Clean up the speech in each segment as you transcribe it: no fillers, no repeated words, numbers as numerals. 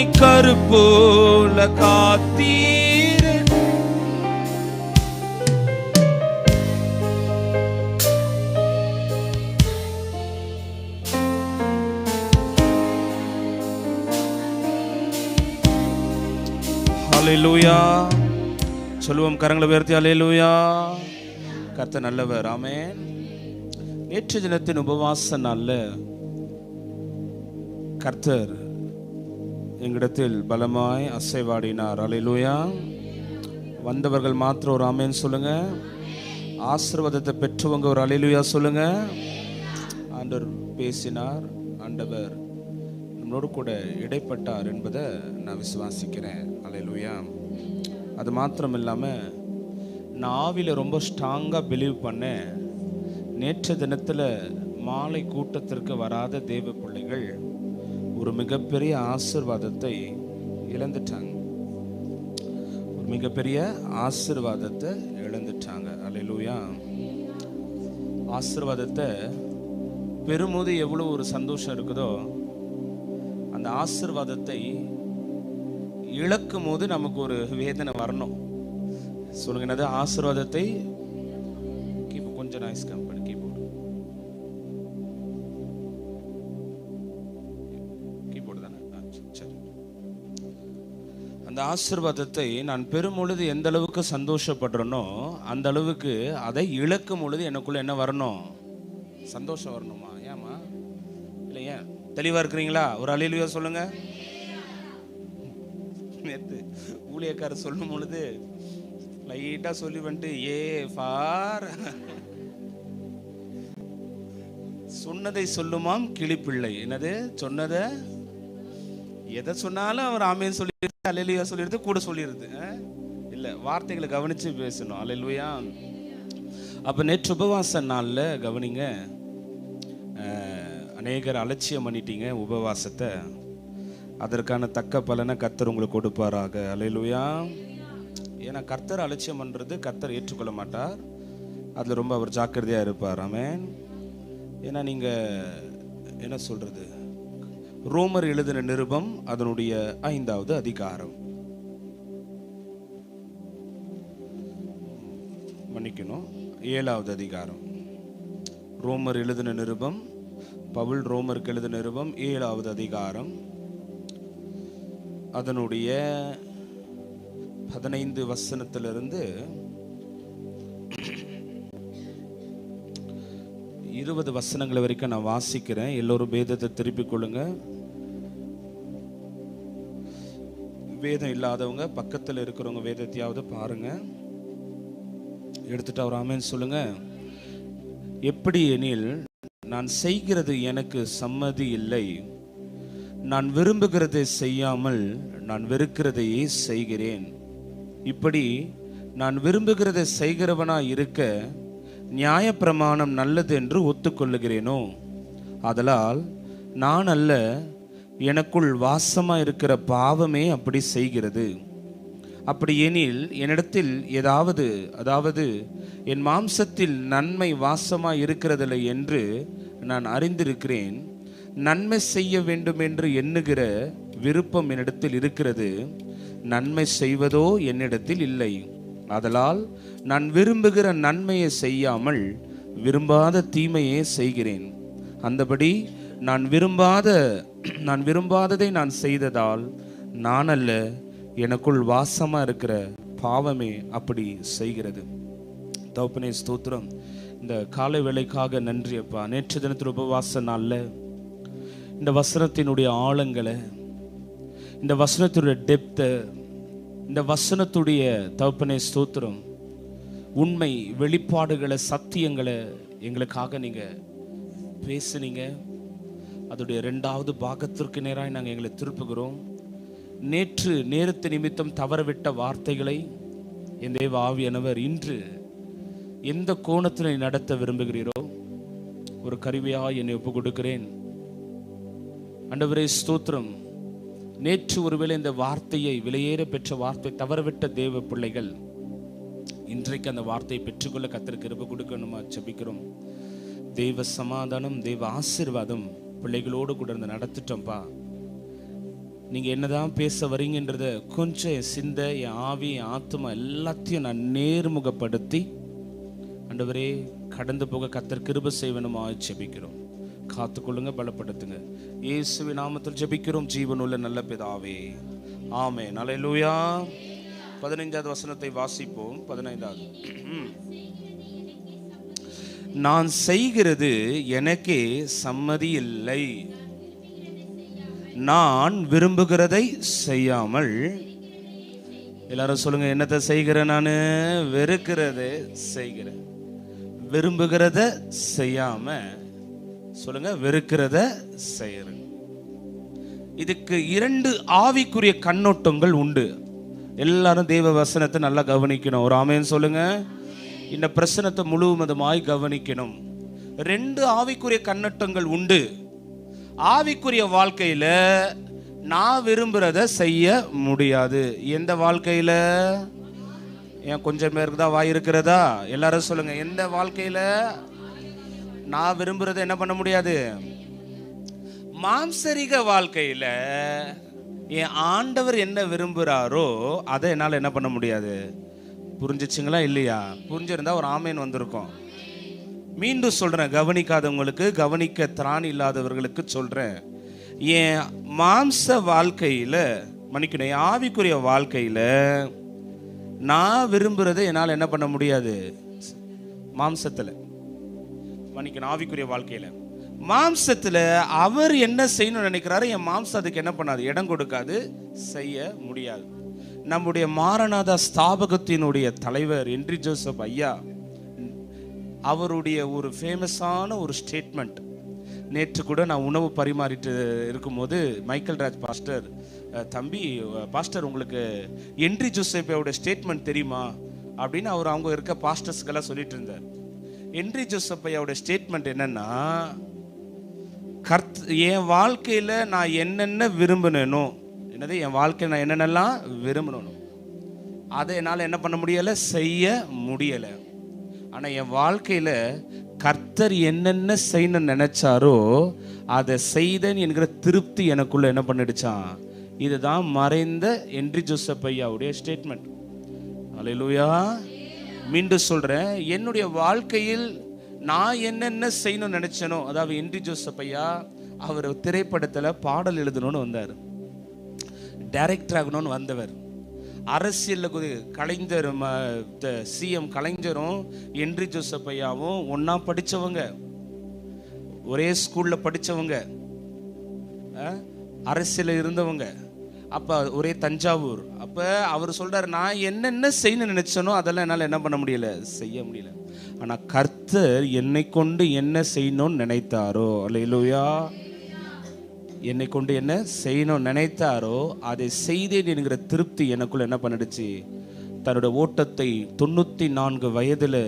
என்னை கருப்போல காத்தீரே. ஹல்லேலூயா சொல்லுவோம், கரங்களை உயர்த்தி ஹல்லேலூயா. கர்த்தர் நல்லவர். ஆமென். நேற்று தினத்தின் உபவாச நாள்ல கர்த்தர் எங்களிடத்தில் பலமாய் அசைவாடினார். ஹல்லேலூயா. வந்தவர்கள் மாத்திரம் ஒரு ஆமென் சொல்லுங்க. ஆசீர்வாதத்தை பெற்றவங்க ஒரு ஹல்லேலூயா சொல்லுங்க. ஆண்டவர் பேசினார், ஆண்டவர் நம்மளோடு கூட இடைப்பட்டார் என்பதை நான் விசுவாசிக்கிறேன். ஹல்லேலூயா. அது மாத்திரம் இல்லாமல் நான் ஆவியில் ரொம்ப ஸ்ட்ராங்காக பிலீவ் பண்ணேன். நேற்று தினத்தில் மாலை கூட்டத்திற்கு வராத தேவ பிள்ளைகள் ஒரு மிகப்பெரிய ஆசீர்வாதத்தை இழந்துட்டாங்க. ஒரு மிகப்பெரிய ஆசீர்வாதத்தை இழந்துட்டாங்க. ஹல்லேலூயா. ஆசீர்வாதத்தை பெறும்போது எவ்வளோ ஒரு சந்தோஷம் இருக்குதோ, அந்த ஆசீர்வாதத்தை இழக்கும் போது நமக்கு ஒரு வேதனை வரணும். சொல்லுங்க, என்னது? ஆசீர்வாதத்தை கொஞ்சம் நாய்ஸ் கம் பண்ணி கீபோர்டு தானே. சரி. அந்த ஆசீர்வாதத்தை நான் பெறும் பொழுது எந்த அளவுக்கு சந்தோஷப்படுறேனோ அந்த அளவுக்கு அதை இழக்கும் பொழுது எனக்குள்ள என்ன வரணும்? சந்தோஷம் வரணுமா? ஏமா இல்லை? ஏன் தெளிவா இருக்கிறீங்களா? ஒரு ஹல்லேலூயா சொல்லுங்க. நேற்று ஊழியக்காரர் சொல்லும் பொழுது லைட்டா சொல்லி வந்துட்டு ஏ ஃபார் சொன்னதை சொல்லுமாம் கிளிப்பிள்ளை. என்னது சொன்னதை எதை சொன்னாலும் அவர் ஆமேன்னு சொல்லிடுது, ஹல்லேலூயா சொல்லிடுது, கூட சொல்லிடுது. இல்லை, வார்த்தைகளை கவனிச்சு பேசணும். ஹல்லேலூயா. அப்போ நேற்று உபவாச நாளில் கவனிங்க, அநேகர் அலட்சியம் பண்ணிட்டீங்க உபவாசத்தை. அதற்கான தக்க பலனை கர்த்தர் உங்களுக்கு கொடுப்பாராக. ஹல்லேலூயா. ஏன்னா கர்த்தர் அலட்சியம் பண்ணுறது கர்த்தர் ஏற்றுக்கொள்ள மாட்டார். அதில் ரொம்ப அவர் ஜாக்கிரதையாக இருப்பார். ஆமென். ஏன்னா நீங்கள் என்ன சொல்கிறது, ரோமர் எழுதின நிருபம் அதனுடைய 5வது அதிகாரம், மன்னிக்கணும் 7வது அதிகாரம். ரோமர் எழுதின நிருபம், பவுல் ரோமருக்கு எழுதின நிருபம் 7வது அதிகாரம், அதனுடைய 15 வசனத்திலிருந்து 20 வசனங்கள் வரைக்கும் நான் வாசிக்கிறேன். எல்லோரும் வேதத்தை திருப்பிக் கொள்ளுங்க. வேதம் இல்லாதவங்க பக்கத்தில் இருக்கிறவங்க வேதத்தையாவது பாருங்க, எடுத்துட்டு அவர் ஆமென் சொல்லுங்க. எப்படி எனில், நான் செய்கிறது எனக்கு சம்மதி இல்லை, நான் விரும்புகிறதை செய்யாமல் நான் வெறுக்கிறதையே செய்கிறேன். இப்படி நான் விரும்புகிறதை செய்கிறவனா இருக்க நியாயப்பிரமாணம் நல்லது என்று ஒத்துக்கொள்ளுகிறேனோ? ஆதலால் நான் அல்ல, எனக்குள் வாசமா இருக்கிற பாவமே அப்படி செய்கிறது. அப்படி எனில் என்னிடத்தில் அதாவது என் மாம்சத்தில் நன்மை வாசமா இருக்கிறதில்லை என்று நான் அறிந்திருக்கிறேன். நன்மை செய்ய வேண்டும் என்று எண்ணுகிற விருப்பம் என்னிடத்தில் இருக்கிறது, நன்மை செய்வதோ என்னிடத்தில் இல்லை. ஆதலால் நான் விரும்புகிற நன்மையை செய்யாமல் விரும்பாத தீமையே செய்கிறேன். அந்தபடி நான் விரும்பாததை நான் செய்ததால் நான் அல்ல, எனக்குள் வாசமா இருக்கிற பாவமே அப்படி செய்கிறது. தகப்பனே ஸ்தோத்திரம். இந்த காலை வேளைக்காக நன்றி அப்பா. நேற்று தினத்தில் உபவாச நாள்ல இந்த வசனத்தினுடைய ஆழங்களை, இந்த வசனத்துடைய டெப்த்தை, இந்த வசனத்துடைய தகப்பனே ஸ்தோத்திரம் உண்மை வெளிப்பாடுகளை, சத்தியங்களை எங்களுக்காக நீங்க பேசுனீங்க. அதோடைய 2வது பாகத்திற்கு நேராக நாங்கள் எங்களை திருப்புகிறோம். நேற்று நேரத்து நிமித்தம் தவறவிட்ட வார்த்தைகளை என் தேவ ஆவியானவர் இன்று எந்த கோணத்தில் நடத்த விரும்புகிறீரோ ஒரு கருவியாக என்னை ஒப்பு கொடுக்கிறேன். ஆண்டவரே ஸ்தோத்திரம். நேற்று ஒருவேளை இந்த வார்த்தையை, விலையேற பெற்ற வார்த்தை தவறவிட்ட தேவ பிள்ளைகள் இன்றைக்கு அந்த வார்த்தையை பெற்றுக்கொள்ள கர்த்தருக்கு கிருபை கொடுக்கணுமா ஜெபிக்கிறோம். தெய்வ சமாதானம், தெய்வ ஆசீர்வாதம் பிள்ளைகளோடு கூட இருந்து நடத்திட்டோம்ப்பா. நீங்கள் என்னதான் பேச வரீங்கன்றத கொஞ்சம் என் சிந்தை, என் ஆவி, என் ஆத்மா எல்லாத்தையும் நான் நேர்முகப்படுத்தி ஆண்டவரே கடந்து போக கர்த்தர் கிருபை செய்வனுமா ஜெபிக்கிறோம். காத்துக்கொள்ளுங்க, பலப்படுத்துங்க. இயேசுவின் நாமத்தில் ஜெபிக்கிறோம் ஜீவனுள்ள நல்ல பிதாவே, ஆமென். அல்லேலூயா. 15வது வசனத்தை வாசிப்போம். 15வது. நான் செய்கிறது எனக்கே சம்மதி இல்லை, நான் விரும்புகிறதை செய்யாமல். எல்லாரும் சொல்லுங்க, என்னத்தை செய்கிறேன்? நான் வெறுக்கிறதை செய்கிறேன். விரும்புகிறத செய்யாம சொல்லுங்க, வெறுக்கிறத செய்கிறேன். இதுக்கு 2 ஆவிக்குரிய கண்ணோட்டங்கள் உண்டு. எல்லாரும் தேவ வசனத்தை நல்லா கவனிக்கணும். ஒரு ஆமென் சொல்லுங்க. இந்த பிரசனத்தை முழுவதுமாய் கவனிக்கணும். 2 ஆவிக்குரிய கண்ணோட்டங்கள் உண்டு. ஆவிக்குரிய வாழ்க்கையில நான் விரும்புறத செய்ய முடியாது. எந்த வாழ்க்கையில? ஏன் கொஞ்சம் பேருக்கு தான் வாய் இருக்கிறதா? எல்லாரும் சொல்லுங்க, எந்த வாழ்க்கையில நான் விரும்புறத என்ன பண்ண முடியாது? மாம்சரிக வாழ்க்கையில என் ஆண்டவர் என்ன விரும்புறாரோ அதை என்னால் என்ன பண்ண முடியாது. புரிஞ்சிச்சுங்களா இல்லையா? புரிஞ்சிருந்தா ஒரு ஆமேன் வந்திருக்கும். மீண்டும் சொல்றேன், கவனிக்காதவங்களுக்கு, கவனிக்க திராணி இல்லாதவர்களுக்கு சொல்றேன். என் மாம்ச வாழ்க்கையில, மன்னிக்கணும், என் ஆவிக்குரிய வாழ்க்கையில நான் விரும்புறதை என்னால் என்ன பண்ண முடியாது. மாம்சத்துல, மன்னிக்கணும், ஆவிக்குரிய வாழ்க்கையில மாம்சத்துல அவர் என்ன செய்யணும்னு நினைக்கிறாரு, என் மாம்சம் அதுக்கு என்ன பண்ணாது, இடம் கொடுக்காது, செய்ய முடியாது. நம்முடைய மாரநாதா ஸ்தாபகத்தினுடைய தலைவர் ஹென்றி ஜோசப் ஐயா, அவருடைய ஒரு ஃபேமஸான ஒரு ஸ்டேட்மெண்ட். நேற்று கூட நான் உணவு பரிமாறிட்டு இருக்கும்போது மைக்கேல் ராஜ் பாஸ்டர், தம்பி பாஸ்டர், உங்களுக்கு ஹென்றி ஜோசப்போட ஸ்டேட்மெண்ட் தெரியுமா அப்படின்னு அவங்க இருக்க பாஸ்டர்ஸ்க்கெல்லாம் சொல்லிட்டு இருந்தார். ஹென்றி ஜோசப் ஐயாவோட ஸ்டேட்மெண்ட் என்னன்னா, என் வாழ்க்கையில் நான் என்னென்ன விரும்பினோ, என்னது என் வாழ்க்கையில் நான் என்னென்னலாம் விரும்பணும் அதை என்னால் என்ன பண்ண முடியலை, செய்ய முடியலை. ஆனால் என் வாழ்க்கையில் கர்த்தர் என்னென்ன செய்யணும்னு நினைச்சாரோ அதை செய்தேன் என்கிற திருப்தி எனக்குள்ள என்ன பண்ணிடுச்சான். இதுதான் மறைந்த ஹென்றி ஜோசப் ஐயாவுடைய ஸ்டேட்மெண்ட். அல்லேலூயா. மீண்டும் சொல்றேன், என்னுடைய வாழ்க்கையில் நான் என்னென்ன செய்யணும்னு நினைச்சனோ, அதாவது ஹென்றி ஜோசப் ஐயா அவர் திரைப்படத்தில் பாடல் எழுதணும்னு வந்தார், டைரக்டர் ஆகணும்னு வந்தவர். அரசியலில் கலைஞர், சிஎம் கலைஞரும் ஹென்றி ஜோசப் ஐயாவும் ஒன்னா படித்தவங்க, ஒரே ஸ்கூலில் படித்தவங்க, அரசியலில் இருந்தவங்க. அப்போ ஒரே தஞ்சாவூர். அப்போ அவர் சொல்கிறார், நான் என்னென்ன செய்யணும்னு நினச்சனோ அதெல்லாம் என்னால் என்ன பண்ண முடியல, செய்ய முடியல. ஆனால் கர்த்தர் என்னை கொண்டு என்ன செய்யணும்னு நினைத்தாரோ, அல்லேலூயா, என்னை கொண்டு என்ன செய்யணும்னு நினைத்தாரோ அதை செய்தேன் என்கிற திருப்தி எனக்குள்ள என்ன பண்ணிடுச்சு. தன்னுடைய ஓட்டத்தை 94 வயதில்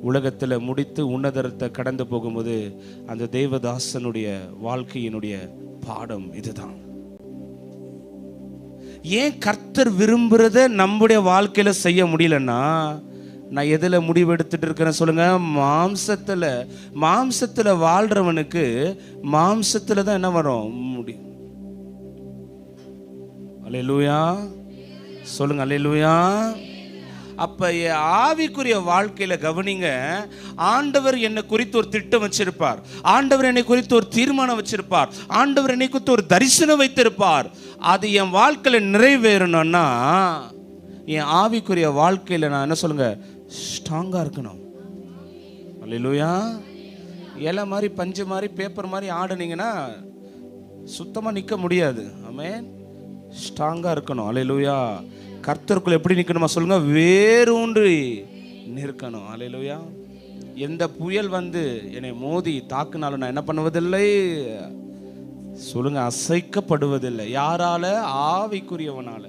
உலகத்தில் முடித்து உன்னதரத்தை கடந்து போகும்போது அந்த தேவதாசனுடைய வாழ்க்கையினுடைய பாடம் இதுதான். ஏன் கர்த்தர் விரும்புறத நம்முடைய வாழ்க்கையில செய்ய முடியலன்னா, நான் எதுல முடிவு எடுத்துட்டு இருக்கிறேன் சொல்லுங்க? மாம்சத்துல வாழ்றவனுக்கு மாம்சத்துல தான் என்ன வரும், முடியும். அல்லேலூயா சொல்லுங்க, அல்லேலூயா. அப்ப ஆவிக்குரிய வாழ்க்கையில கவனிங்க, ஆண்டவர் என்னை குறித்து ஒரு திட்டம் வச்சிருப்பார், ஆண்டவர் என்னை குறித்து ஒரு தீர்மானம் வச்சிருப்பார், ஆண்டவர் என்னை குறித்து ஒரு தரிசனம் வைத்திருப்பார். அது என் வாழ்க்கையில நிறைவேறணும்னா என் ஆவிக்குரிய வாழ்க்கையில நான் என்ன சொல்லுங்க, ஸ்ட்ராங்கா இருக்கணும். அல்லேலூயா. இலை மாதிரி, பஞ்சு மாதிரி, பேப்பர் மாதிரி ஆடுனீங்கன்னா சுத்தமா நிக்க முடியாது. ஆமென். ஸ்ட்ராங்கா இருக்கணும். அல்லேலூயா. கர்த்தருக்குள்ள எப்படி நிற்கணுமா சொல்லுங்க, வேரூன்றி நிற்கணும். அல்லேலூயா. எந்த புயல் வந்து என்னை மோதி தாக்குனாலும் நான் என்ன பண்ணுவதில்லை சொல்லுங்க, அசைக்கப்படுவதில்லை. யாரால? ஆவிக்குரியவனால.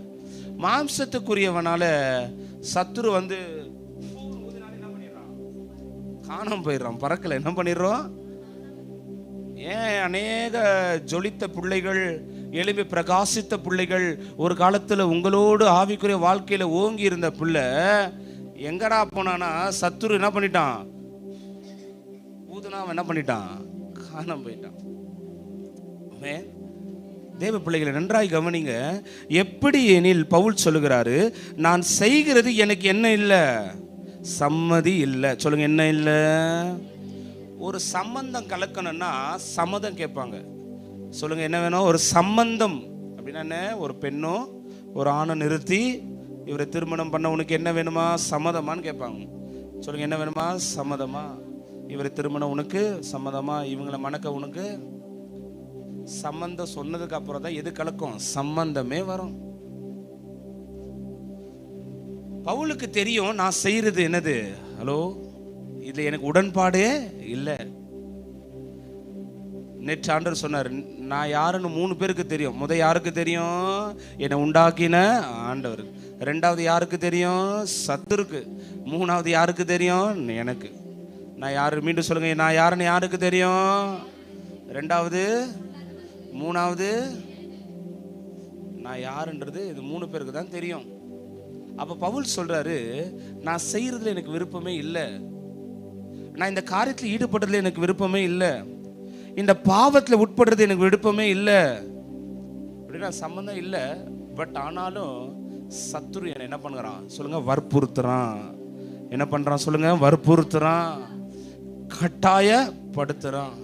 மாம்சத்துக்குரியவனால சத்துரு வந்து காணாம போயிடுறான், பறக்கல. என்ன பண்ணிடுறோம்? ஏன் அநேக ஜொலித்த பிள்ளைகள், எழும்பி பிரகாசித்த பிள்ளைகள், ஒரு காலத்தில் உங்களோடு ஆவிக்குரிய வாழ்க்கையில் ஓங்கி இருந்த பிள்ளை எங்கடா போனானா சத்துரு என்ன பண்ணிட்டான், ஊதுனா என்ன பண்ணிட்டான், காணாம போயிட்டான். தேவ பிள்ளைகளை நன்றாய் கவனிங்க. எப்படி எனில் பவுல் சொல்லுகிறாரு, நான் செய்கிறது எனக்கு என்ன இல்லை, சம்மதி இல்லை. சொல்லுங்க, என்ன இல்லை? ஒரு சம்பந்தம் கலக்கணும்னா சம்மதம் கேட்பாங்க. சொல்லுங்க, என்ன வேணும்? ஒரு சம்பந்தம் அப்படின்னா என்ன? ஒரு பெண்ணோ ஒரு ஆணை நிறுத்தி இவரை திருமணம் பண்ண உனக்கு என்ன வேணுமா, சம்மதமான்னு கேட்பாங்க. சொல்லுங்க, என்ன வேணுமா? சம்மதமா? இவரை திருமணம் உனக்கு சம்மதமா? இவங்களை மணக்க உனக்கு சம்பந்தம் சொன்னதுக்கு அப்புறம் தான் எது கலக்கும்? சம்பந்தமே வரும். பவுலுக்கு தெரியும் நான் செய்யறது என்னது. ஹலோ, இது எனக்கு உடன்பாடே இல்லை. நேற்று ஆண்டவர் சொன்னார், நான் யாருன்னு 3 பேருக்கு தெரியும். யாருக்கு தெரியும்? என்னை உண்டாக்கின ஆண்டவர். 2வது யாருக்கு தெரியும்? சத்துருக்கு. 3வது யாருக்கு தெரியும்? எனக்கு. நான் யாரு? மீண்டும் சொல்லுங்க, நான் யாருன்னு யாருக்கு தெரியும்? 2வது 3வது நான் யாருன்றது இது 3 பேருக்கு தான் தெரியும். அப்ப பவுல் சொல்றாரு, நான் செய்யறதுல எனக்கு விருப்பமே இல்லை, நான் இந்த காரியத்தில் ஈடுபடுறதுல எனக்கு விருப்பமே இல்லை, இந்த பாவத்தில் உட்படுறது எனக்கு விருப்பமே இல்லை அப்படின்னா சம்பந்தம் இல்லை. பட் ஆனாலும் சத்துரு என்னை என்ன பண்ணுறான்? சொல்லுங்க, வற்புறுத்துறான். என்ன பண்றான்? சொல்லுங்க, வற்புறுத்துறான், கட்டாயப்படுத்துறான்.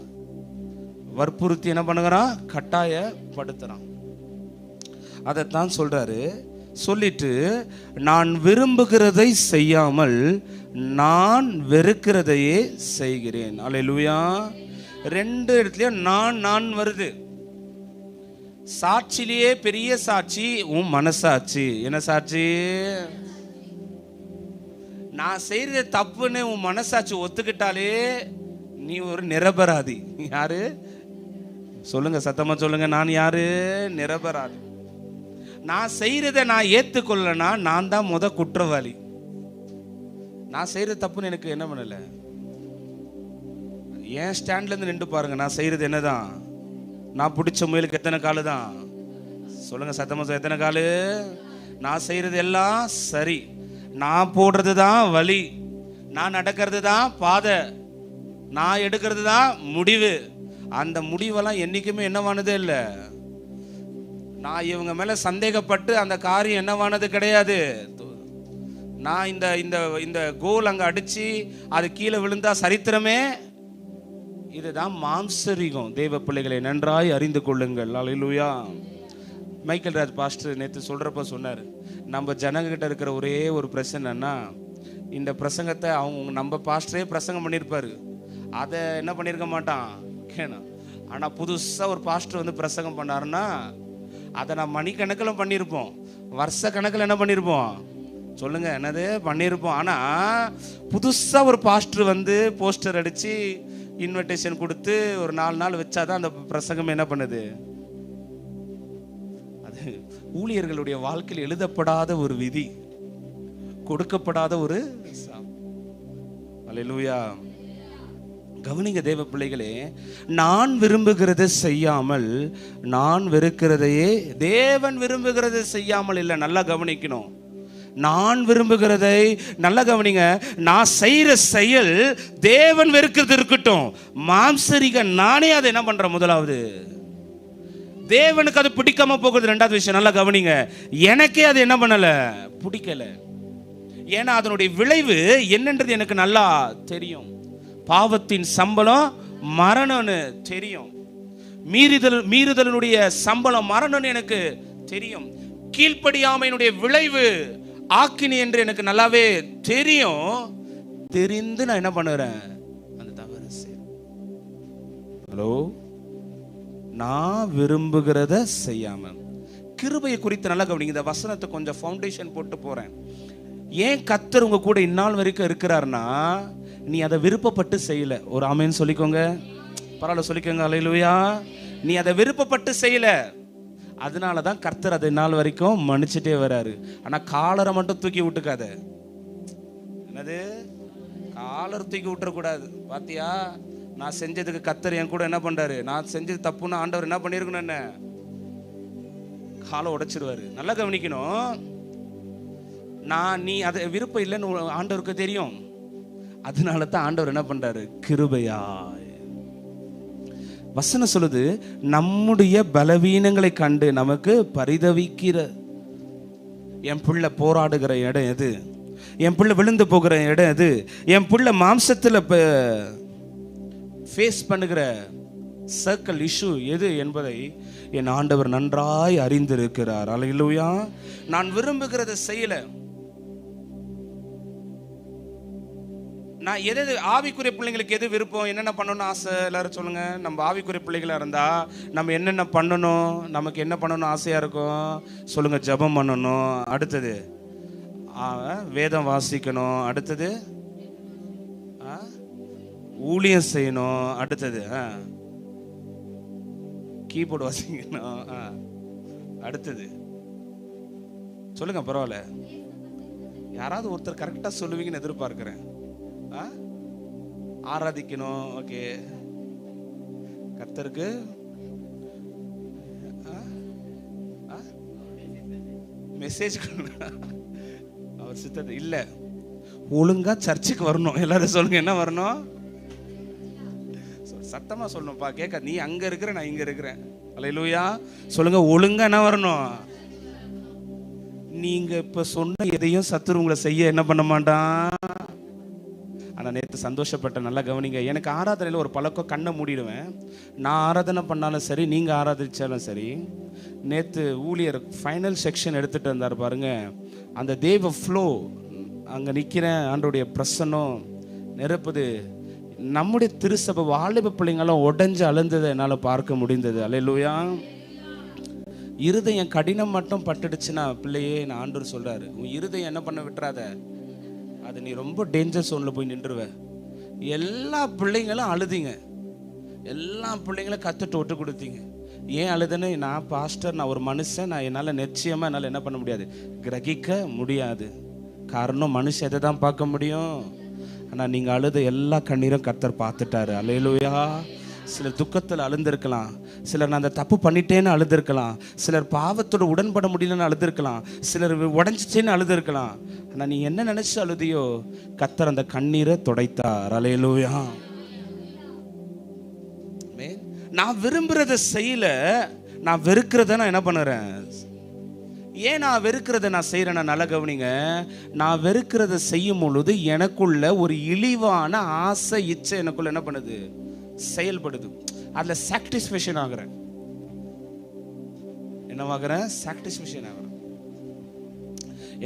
வற்புறுத்தி என்ன பண்ணுறான்? கட்டாயப்படுத்துறான். அதைத்தான் சொல்றாரு. சொல்லிட்டு, நான் விரும்புகிறதை செய்யாமல் நான் வெறுக்கிறதையே செய்கிறேன். அல்லேலூயா. 2 இடத்துலயும் நான் வருது. சாட்சியிலேயே பெரிய சாட்சி உன் மனசாட்சி. என்ன சாட்சி? நான் செய்யறது தப்புன்னு உன் மனசாட்சி ஒத்துக்கிட்டாலே நீ ஒரு நிரபராதி. யாரு? சொல்லுங்க, சத்தமா சொல்லுங்க, நான் யாரு? நிரபராதி. நான் செய்யறத நான் ஏத்துக்கொள்ளனா நான் தான் குற்றவாளி. நான் செய்யறது தப்புன்னு எனக்கு என்ன பண்ணல, ஏன் ஸ்டாண்ட்ல இருந்து நின்று பாருங்க. நான் செய்யறது என்னதான்? நான் பிடிச்ச முயலுக்கு எத்தனை காலு தான்? சொல்லுங்க, சத்தமா சொல்ல, எத்தனை காலு? நான் செய்யறது எல்லாம் சரி, நான் போடுறது தான் வழி, நான் நடக்கிறது தான் பாதை, நான் எடுக்கிறது தான் முடிவு. அந்த முடிவெல்லாம் என்னைக்குமே என்னவானதே இல்லை. நான் இவங்க மேல சந்தேகப்பட்டு அந்த காரியம் என்னவானது கிடையாது. நான் இந்த இந்த இந்த கோல் அங்க அடிச்சு அது கீழே விழுந்தா சரித்திரமே. இதுதான் மாம்சரிகம். தேவ பிள்ளைகளை நன்றாய் அறிந்து கொள்ளுங்கள். அல்லேலூயா. மைக்கேல் ராஜ் பாஸ்டர் நேற்று சொல்றப்ப சொன்னார், நம்ம ஜனங்க கிட்ட இருக்கிற ஒரே ஒரு பிரச்சனைன்னா, இந்த பிரசங்கத்தை நம்ம பாஸ்டரே பிரசங்கம் பண்ணியிருப்பாரு, அதை என்ன பண்ணியிருக்க மாட்டான் கேணும். ஆனால் புதுசாக ஒரு பாஸ்டர் வந்து பிரசங்கம் பண்ணாருன்னா அதை நான் மணிக்கணக்கில் பண்ணியிருப்போம், வருஷ கணக்கில் என்ன பண்ணியிருப்போம்? சொல்லுங்க, என்னது பண்ணியிருப்போம். ஆனால் புதுசாக ஒரு பாஸ்டர் வந்து போஸ்டர் அடித்து இன்விடேஷன் கொடுத்து ஒரு 4 நாள் வச்சாதான் அந்த பிரசங்கம் என்ன பண்ணுது. அது ஊழியர்களுடைய வாழ்க்கையில் எழுதப்படாத ஒரு விதி, கொடுக்கப்படாத ஒரு அல்லேலூயா. கவனிங்க தேவ பிள்ளைகளே, நான் விரும்புகிறதை செய்யாமல் நான் வெறுக்கிறதையே. தேவன் விரும்புகிறதை செய்யாமல் இல்லை, நல்லா கவனிக்கணும். நான் விரும்புகிறதை நல்லா கவனிங்க. நான் செய்யற செயல் தேவன் வெறுக்கிறது இருக்கட்டும், மாம்சரிக நானே அதை என்ன பண்றேன்? முதலாவது தேவனுக்கு அது பிடிக்காம போகுது. 2வது விஷயம் நல்லா கவனிங்க, எனக்கே அது என்ன பண்ணல, பிடிக்கல. ஏன்னா அதனுடைய விளைவு என்னன்றது எனக்கு நல்லா தெரியும். பாவத்தின் சம்பளம் மரணம்னு தெரியும், மீறுதலினுடைய சம்பளம் மரணம்னு எனக்கு தெரியும், கீழ்ப்படியாமையினுடைய விளைவு ஆக்கினி என்று எனக்கு நல்லாவே தெரியும். தெரிந்து நான் என்ன பண்ணுறேன்? அந்த தவறு செய்றேன். ஹலோ, நான் விரும்புகிறத செய்யாம. கிருபையை குறித்து நல்லா கவனிங்க. இந்த வசனத்தை கொஞ்சம் ஃபவுண்டேஷன் போட்டு போறேன். ஏன் கர்த்தர் உங்க கூட இந்நாள் வரைக்கும் இருக்கிறார்னா, நீ அதை விருப்பப்பட்டு செய்யல. ஒரு ஆமென் சொல்லிக்கோங்க, பரவாயில்ல சொல்லிக்கோங்க, அல்லேலூயா. நீ அதை விருப்பப்பட்டு செய்யல, அதனால தான் கர்த்தர் அதை நாள் வரைக்கும் மன்னிச்சுட்டே வராரு. ஆனா காலரை மட்டும் தூக்கி விட்டுக்காத. என்னது? காலர் தூக்கி விட்டுறக்கூடாது. பாத்தியா, நான் செஞ்சதுக்கு கர்த்தர் என் கூட என்ன பண்றாரு? நான் செஞ்சது தப்புன்னு ஆண்டவர் என்ன பண்ணிருக்கணும்? என்ன காலை உடைச்சிருவாரு. நல்லா கவனிக்கணும். நீ அதை விருப்பம் இல்லைன்னு ஆண்டவருக்கு தெரியும். அதனால தான் ஆண்டவர் என்ன பண்றாரு? கிருபையா வசனம் சொல்லுது, நம்முடைய பலவீனங்களை கண்டு நமக்கு பரிதவிக்கிற. என் பிள்ளை போராடுகிற இடம் எது? என் பிள்ளை விழுந்து போகிற இடம் எது? என் பிள்ளை மாம்சத்தில் ஃபேஸ் பண்ணுகிற சர்க்கிள் இஷ்யூ எது என்பதை என் ஆண்டவர் நன்றாய் அறிந்திருக்கிறார். அல்லேலூயா. நான் விரும்புகிறத செய்யல. நான் எது ஆவிக்குரிய பிள்ளைங்களுக்கு எது விருப்பம், என்னென்ன பண்ணணும்னு ஆசை, எல்லாரும் சொல்லுங்க. நம்ம ஆவிக்குரிய பிள்ளைகளா இருந்தா நம்ம என்னென்ன பண்ணணும், நமக்கு என்ன பண்ணணும் ஆசையா இருக்கும் சொல்லுங்க. ஜெபம் பண்ணணும், அடுத்தது வேதம் வாசிக்கணும், அடுத்தது ஊழியம் செய்யணும், அடுத்தது கீபோர்டு வாசிக்கணும், அடுத்தது சொல்லுங்க. பரவாயில்ல, யாராவது ஒருத்தர் கரெக்டா சொல்லுவீங்கன்னு எதிர்பார்க்கிறேன். ஆராதிக்கணும், ஓகே. கர்த்தருக்கு மெசேஜ் அவர் சித்தத்தை இல்ல, ஒழுங்கா சர்ச்சுக்கு வரணும். எல்லாரும் சொல்லுங்க, என்ன வரணும்? சத்தமா சொல்லணும்ப்பா, கேட்க. நீ அங்க இருக்கிற, நான் இங்க இருக்கிறேன். அல்லேலூயா. சொல்லுங்க, ஒழுங்கா என்ன வரணும்? நீங்க இப்ப சொன்ன எதையும் சத்துரு உங்களை செய்ய என்ன பண்ண மாட்டான். ஆனா நேற்று சந்தோஷப்பட்ட, நல்லா கவனிங்க. எனக்கு ஆராதனையில் ஒரு பழக்கம், கண்ணை மூடிடுவேன். நான் ஆராதனை பண்ணாலும் சரி, நீங்க ஆராதிச்சாலும் சரி. நேற்று ஊழியர் ஃபைனல் செக்ஷன் எடுத்துட்டு இருந்தார் பாருங்க. அந்த தேவ ஃப்ளோ, அங்க நிக்கிறேன், ஆண்டவருடைய பிரசன்னம் நிரப்புது. நம்முடைய திருசபை வாலிப பிள்ளைங்களும் உடஞ்சு அழுந்ததை என்னால் பார்க்க முடிந்தது. அல்லேலூயா. இருதயம் கடினம் மட்டும் பட்டுடுச்சுன்னா பிள்ளையே, நான் ஆண்டவர் சொல்றாரு, உன் இருதயம் என்ன பண்ண விட்டுறாத, அது நீ ரொம்ப டேஞ்சர் சோனில் போய் நின்றுவ. எல்லா பிள்ளைங்களும் அழுதிங்க, எல்லா பிள்ளைங்களும் கத்துட்டு ஒட்டு கொடுத்தீங்க. ஏன் அழுதுன்னு, நான் பாஸ்டர், நான் ஒரு மனுஷன், நான் என்னால் நிச்சயமாக என்னால் என்ன பண்ண முடியாது, கிரகிக்க முடியாது. காரணம், மனுஷன் எதை தான் பார்க்க முடியும். ஆனால் நீங்கள் அழுத எல்லா கண்ணீரும் கர்த்தர் பார்த்துட்டாரு. அல்லேலூயா. சிலர் துக்கத்தில் அழுந்திருக்கலாம், சிலர் நான் அந்த தப்பு பண்ணிட்டேன்னு அழுந்திருக்கலாம், சிலர் பாவத்தோட உடன்பட முடியலன்னு அழுந்திருக்கலாம், சிலர் உடஞ்சிச்சேன்னு அழுந்திருக்கலாம். ஆனால் நீ என்ன நினைச்சு அழுதியோ, கர்த்தர் அந்த கண்ணீரை துடைத்தார். அல்லேலூயா. நான் விரும்புறத செய்யல, நான் வெறுக்கிறத நான் என்ன பண்ணுறேன். ஏன் நான் வெறுக்கிறத நான் செய்கிறேன்? நல்ல கவனிங்க. நான் வெறுக்கிறத செய்யும் பொழுது எனக்குள்ள ஒரு இழிவான ஆசை, இச்சை எனக்குள்ள என்ன பண்ணுது, செயல்படுது. அதில் சாட்டிஸ்ஃபேக்ஷன் ஆகிறேன். என்னவாகிறேன்? சாட்டிஸ்ஃபேக்ஷன் ஆகிறேன்.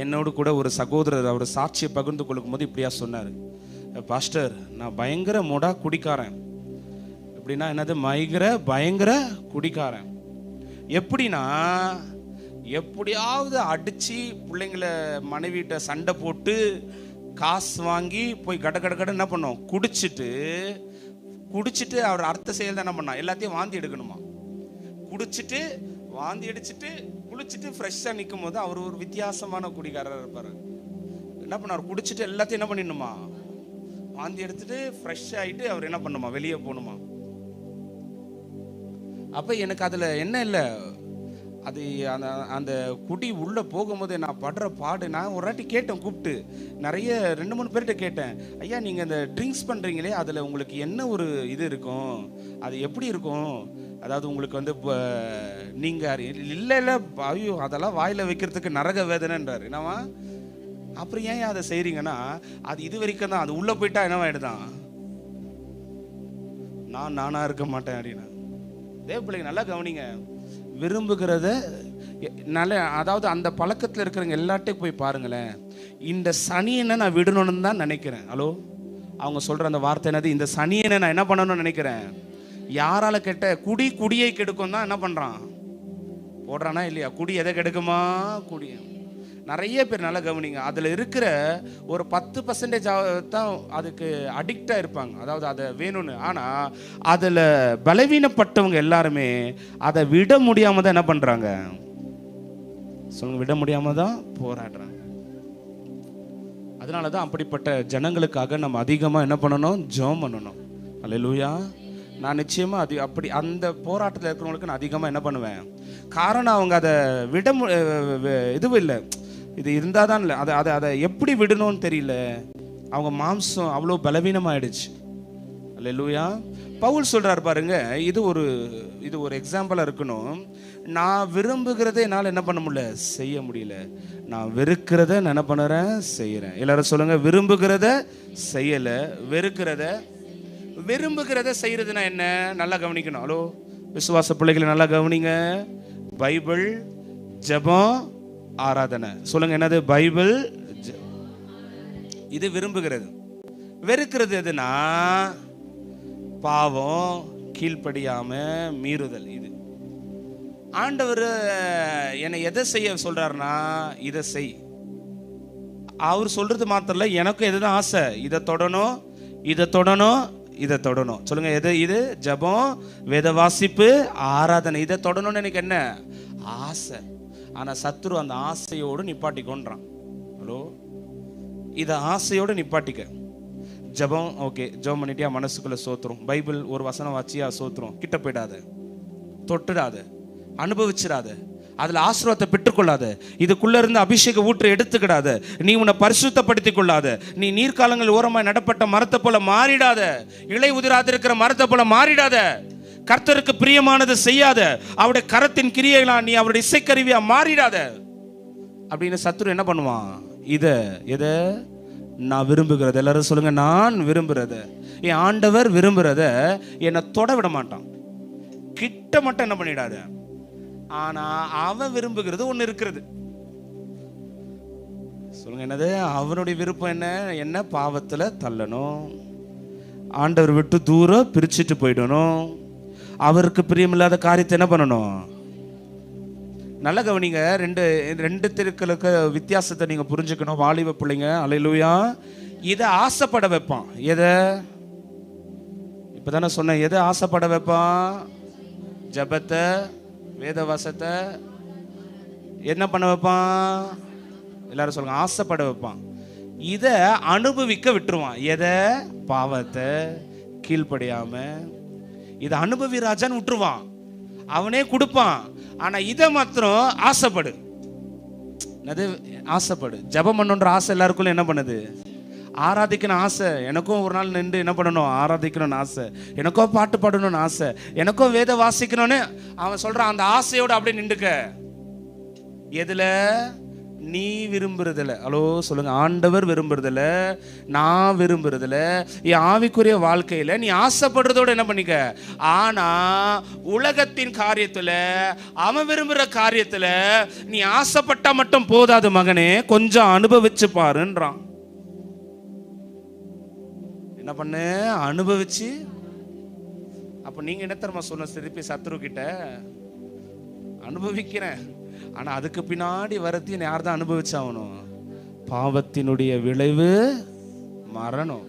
என்னோடு கூட ஒரு சகோதரர் அவர் சாட்சியை பகிர்ந்து கொள்ளும் போது இப்படியா சொன்னார், பாஸ்டர், நான் பயங்கர மொடா குடிக்காரன். எப்படின்னா என்னது? பயங்கர குடிக்காரன். எப்படின்னா, எப்படியாவது அடிச்சு பிள்ளைங்களை மனைவிட்ட சண்டை போட்டு காசு வாங்கி போய் கட என்ன பண்ணோம், குடிச்சிட்டு அவர் அடுத்த செயல் தான் என்ன பண்ணா, எல்லாத்தையும் வாந்தி எடுக்கணுமா. குடிச்சிட்டு வாந்தி அடிச்சுட்டு குளிச்சுட்டு ஃப்ரெஷ்ஷாக நிற்கும் போது அவர் ஒரு வித்தியாசமான குடிகாரர் இருப்பார். என்ன பண்ணார்? குடிச்சிட்டு எல்லாத்தையும் என்ன பண்ணிடணுமா, வாந்தி எடுத்துட்டு ஃப்ரெஷ் ஆகிட்டு அவர் என்ன பண்ணுமா, வெளியே போகணுமா. அப்போ எனக்கு அதில் என்ன இல்லை, அது அந்த குடி உள்ளே போகும்போது நான் படுற பாடு. நான் ஒரு வாட்டி கேட்டேன், கூப்பிட்டு நிறைய 2-3 பேர்கிட்ட கேட்டேன், ஐயா நீங்கள் இந்த ட்ரிங்க்ஸ் பண்ணுறீங்களே, அதில் உங்களுக்கு என்ன ஒரு இது இருக்கும், அது எப்படி இருக்கும், அதாவது உங்களுக்கு வந்து இப்போ நீங்கள் இல்லை ஐயோ அதெல்லாம் வாயில் வைக்கிறதுக்கு நரக வேதனைன்றார். என்னவா? அப்புறம் ஏன் அதை செய்கிறீங்கன்னா, அது இது வரைக்கும் தான், அது உள்ளே போயிட்டா என்னவாயிடுதான், நானாக இருக்க மாட்டேன் அப்படின்னா. தேவ பிள்ளைங்க நல்லா கவனிங்க. விரும்புகிறத நல்ல, அதாவது அந்த பழக்கத்தில் இருக்கிறவங்க எல்லாட்டையும் போய் பாருங்களேன். இந்த சனியனை நான் விடணும்னு தான் நினைக்கிறேன். ஹலோ, அவங்க சொல்கிற அந்த வார்த்தை என்னது? இந்த சனியனை நான் என்ன பண்ணணும்னு நினைக்கிறேன். யாரால கெட்ட குடியை கெடுக்கும் தான் என்ன பண்ணுறான், போடுறானா இல்லையா? குடி எதை கெடுக்குமா? குடி. நிறைய பேர் நல்லா கவனிங்க, அதில் இருக்கிற ஒரு 10% தான் அதுக்கு அடிக்டாக இருப்பாங்க, அதாவது அதை வேணும்னு. ஆனால் அதில் பலவீனப்பட்டவங்க எல்லாருமே அதை விட முடியாமல் தான் என்ன பண்ணுறாங்க சொல்லுங்க, விட முடியாமல் தான் போராடுறாங்க. அதனால தான் அப்படிப்பட்ட ஜனங்களுக்காக நம்ம அதிகமாக என்ன பண்ணணும், ஜெபம் பண்ணணும். அல்லேலூயா. நான் நிச்சயமாக அப்படி அந்த போராட்டத்தில் இருக்கிறவங்களுக்கு நான் அதிகமாக என்ன பண்ணுவேன். காரணம் அவங்க அதை விட இதுவும் இல்லை, இது இருந்தால் தான் இல்லை, அதை எப்படி விடணும்னு தெரியல. அவங்க மாம்சம் அவ்வளோ பலவீனமாயிடுச்சு. அல்லேலூயா. பவுல் சொல்றார் பாருங்க, இது ஒரு எக்ஸாம்பிளா இருக்கணும். நான் விரும்புகிறதை என்னால் என்ன பண்ண முடியல, செய்ய முடியல. நான் வெறுக்கிறத நான் என்ன பண்ணுறேன், செய்யறேன். எல்லாரும் சொல்லுங்க, விரும்புகிறத செய்யல, விரும்புகிறத செய்யறதுன்னா என்ன, நல்லா கவனிக்கணும். ஹலோ விசுவாச பிள்ளைகளை நல்லா கவனிங்க. பைபிள், ஜெபம், ஆராதனை. சொல்லுங்க, என்னது? பைபிள், இது விரும்புகிறது. வெறுக்கிறது எதுனா பாவம், கீழ்ப்படியாம மீறுதல். இது ஆண்டவர் என்னை எதை செய்ய சொல்றாருன்னா, இதை செய். அவர் சொல்றது மாத்திரம் இல்லை, எனக்கும் எதுதான் ஆசை, இதை தொடணும், இதை தொடணும், இதை தொடணும். சொல்லுங்க, எது? இது ஜெபம், வேத வாசிப்பு, ஆராதனை. இதை தொடணும்னு எனக்கு என்ன ஆசை. ஆனா சத்துரு அந்த ஆசையோடு நிப்பாட்டிக்கொன்றான். ஹலோ, இதை ஆசையோடு நிப்பாட்டிக்க. ஜெபம், ஓகே, ஜெபம் பண்ணிட்டியா, மனசுக்குள்ள சோத்துரும். பைபிள் ஒரு வசனம் வாச்சியா, சோத்துரும். கிட்ட போயிடாத, தொட்டுடாத, அனுபவிச்சிடாத, அதுல ஆசீர்வாதத்தை பெற்றுக்கொள்ளாத, இதுக்குள்ள இருந்து அபிஷேக ஊற்றை எடுத்துக்கிடாத, நீ உன்னை பரிசுத்தப்படுத்திக் கொள்ளாத, நீ நீர்க்காலங்கள் ஓரமாய் நடப்பட்ட மரத்தை போல மாறிடாத, இலை உதிராது இருக்கிற மரத்தை போல மாறிடாத, கர்த்தருக்கு பிரியமானது செய்யாத, அவருடைய கரத்தின் கிரியைகளா நீ அவருடைய இசைக்கருவியா மாறிடாத அப்படின்னு சத்துரு என்ன பண்ணுவான்? எதை நான் விரும்புகிறத, எல்லாரும் சொல்லுங்க, நான் விரும்புகிறத, என் ஆண்டவர் விரும்புகிறத என்னை தொட விட மாட்டான். கிட்ட மட்டும் என்ன பண்ணிடாத. ஆனா அவன் விரும்புகிறது ஒண்ணு இருக்கிறது. சொல்லுங்க, என்னது? அவனுடைய விருப்பம் என்ன பாவத்துல தள்ளணும், ஆண்டவர் விட்டு தூரம் பிரிச்சுட்டு போயிடணும், அவருக்கு பிரியமில்லாத காரியத்தை என்ன பண்ணணும். நல்ல கவனிங்க, ரெண்டு திருக்களுக்கு வித்தியாசத்தை நீங்க புரிஞ்சுக்கணும். வாலிப பிள்ளைங்க, அல்லேலூயா. இதை ஆசைப்பட வைப்பான். எதை? இப்பதானே சொன்னேன், எதை ஆசைப்பட வைப்பான்? ஜெபத்தை, வேதவாசத்தை என்ன பண்ண வைப்பான்? எல்லாரும் சொல்லுங்க, ஆசைப்பட வைப்பான். இதை அனுபவிக்க விட்டுருவான். எதை? பாவத்தை, கீழ்ப்படியாம. இதை அனுபவி ராஜான்னு விட்டுருவான், அவனே கொடுப்பான். ஆனா இதை மாத்திரம் ஆசைப்படு. ஆசைப்படு. ஜெபம் பண்ணுன்ற ஆசை எல்லாருக்குள்ள என்ன பண்ணுது? ஆராதிக்கணும் ஆசை. எனக்கும் ஒரு நாள் நின்று என்ன பண்ணணும், ஆராதிக்கணும்னு ஆசை. எனக்கும் பாட்டு பாடணும்னு ஆசை. எனக்கும் வேத வாசிக்கணும்னு அவன் சொல்றான். அந்த ஆசையோட அப்படியே நின்றுக்க. எதுல? நீ விரும்புறதில்ல. ஹலோ சொல்லுங்க, ஆண்டவர் விரும்புறதில்ல, நான் விரும்புறதில்ல. என் ஆவிக்குரிய வாழ்க்கையில நீ ஆசைப்படுறதோட என்ன பண்ணிக்க. ஆனா உலகத்தின் காரியத்துல, அவன் விரும்புற காரியத்துல நீ ஆசைப்பட்டா மட்டும் போதாது மகனே, கொஞ்சம் அனுபவிச்சு பாருன்றான். என்ன பண்ணு? அனுபவிச்சு. அப்ப நீங்க என்ன தெரியுமா சொன்ன திருப்பி சத்துரு கிட்ட? அனுபவிக்கிறேன், ஆனா அதுக்கு பின்னாடி வரத்தையும் யார் தான் அனுபவிச்சாகணும்? பாவத்தினுடைய விளைவு மரணம்.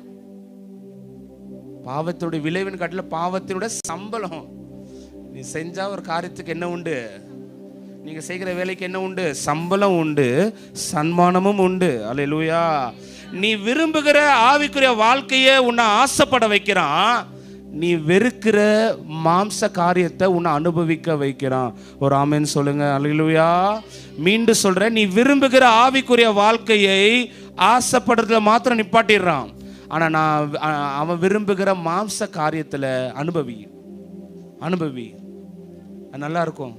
பாவத்தினுடைய விளைவின் காட்டில பாவத்தினுடைய சம்பளம். நீ செஞ்சா ஒரு காரியத்துக்கு என்ன உண்டு? நீங்க செய்கிற வேலைக்கு என்ன உண்டு? சம்பளம் உண்டு, சன்மானமும் உண்டு. அல்லேலூயா. நீ விரும்புகிற ஆவிக்குரிய வாழ்க்கையை உன்னை ஆசைப்பட வைக்கிறான், நீ வெறுக்கிற மாம்ச காரியத்தை உன்னை அனுபவிக்க வைக்கிறான். ஒரு ஆமென் சொல்லுங்க. அல்லேலூயா. மீண்டும் சொல்றேன், நீ விரும்புகிற ஆவிக்குரிய வாழ்க்கையை ஆசைப்படுறதுல மாத்திரம் நிப்பாட்டிடுறான். ஆனா அவன் விரும்புகிற மாம்ச காரியத்துல அனுபவி. நல்லா இருக்கும்,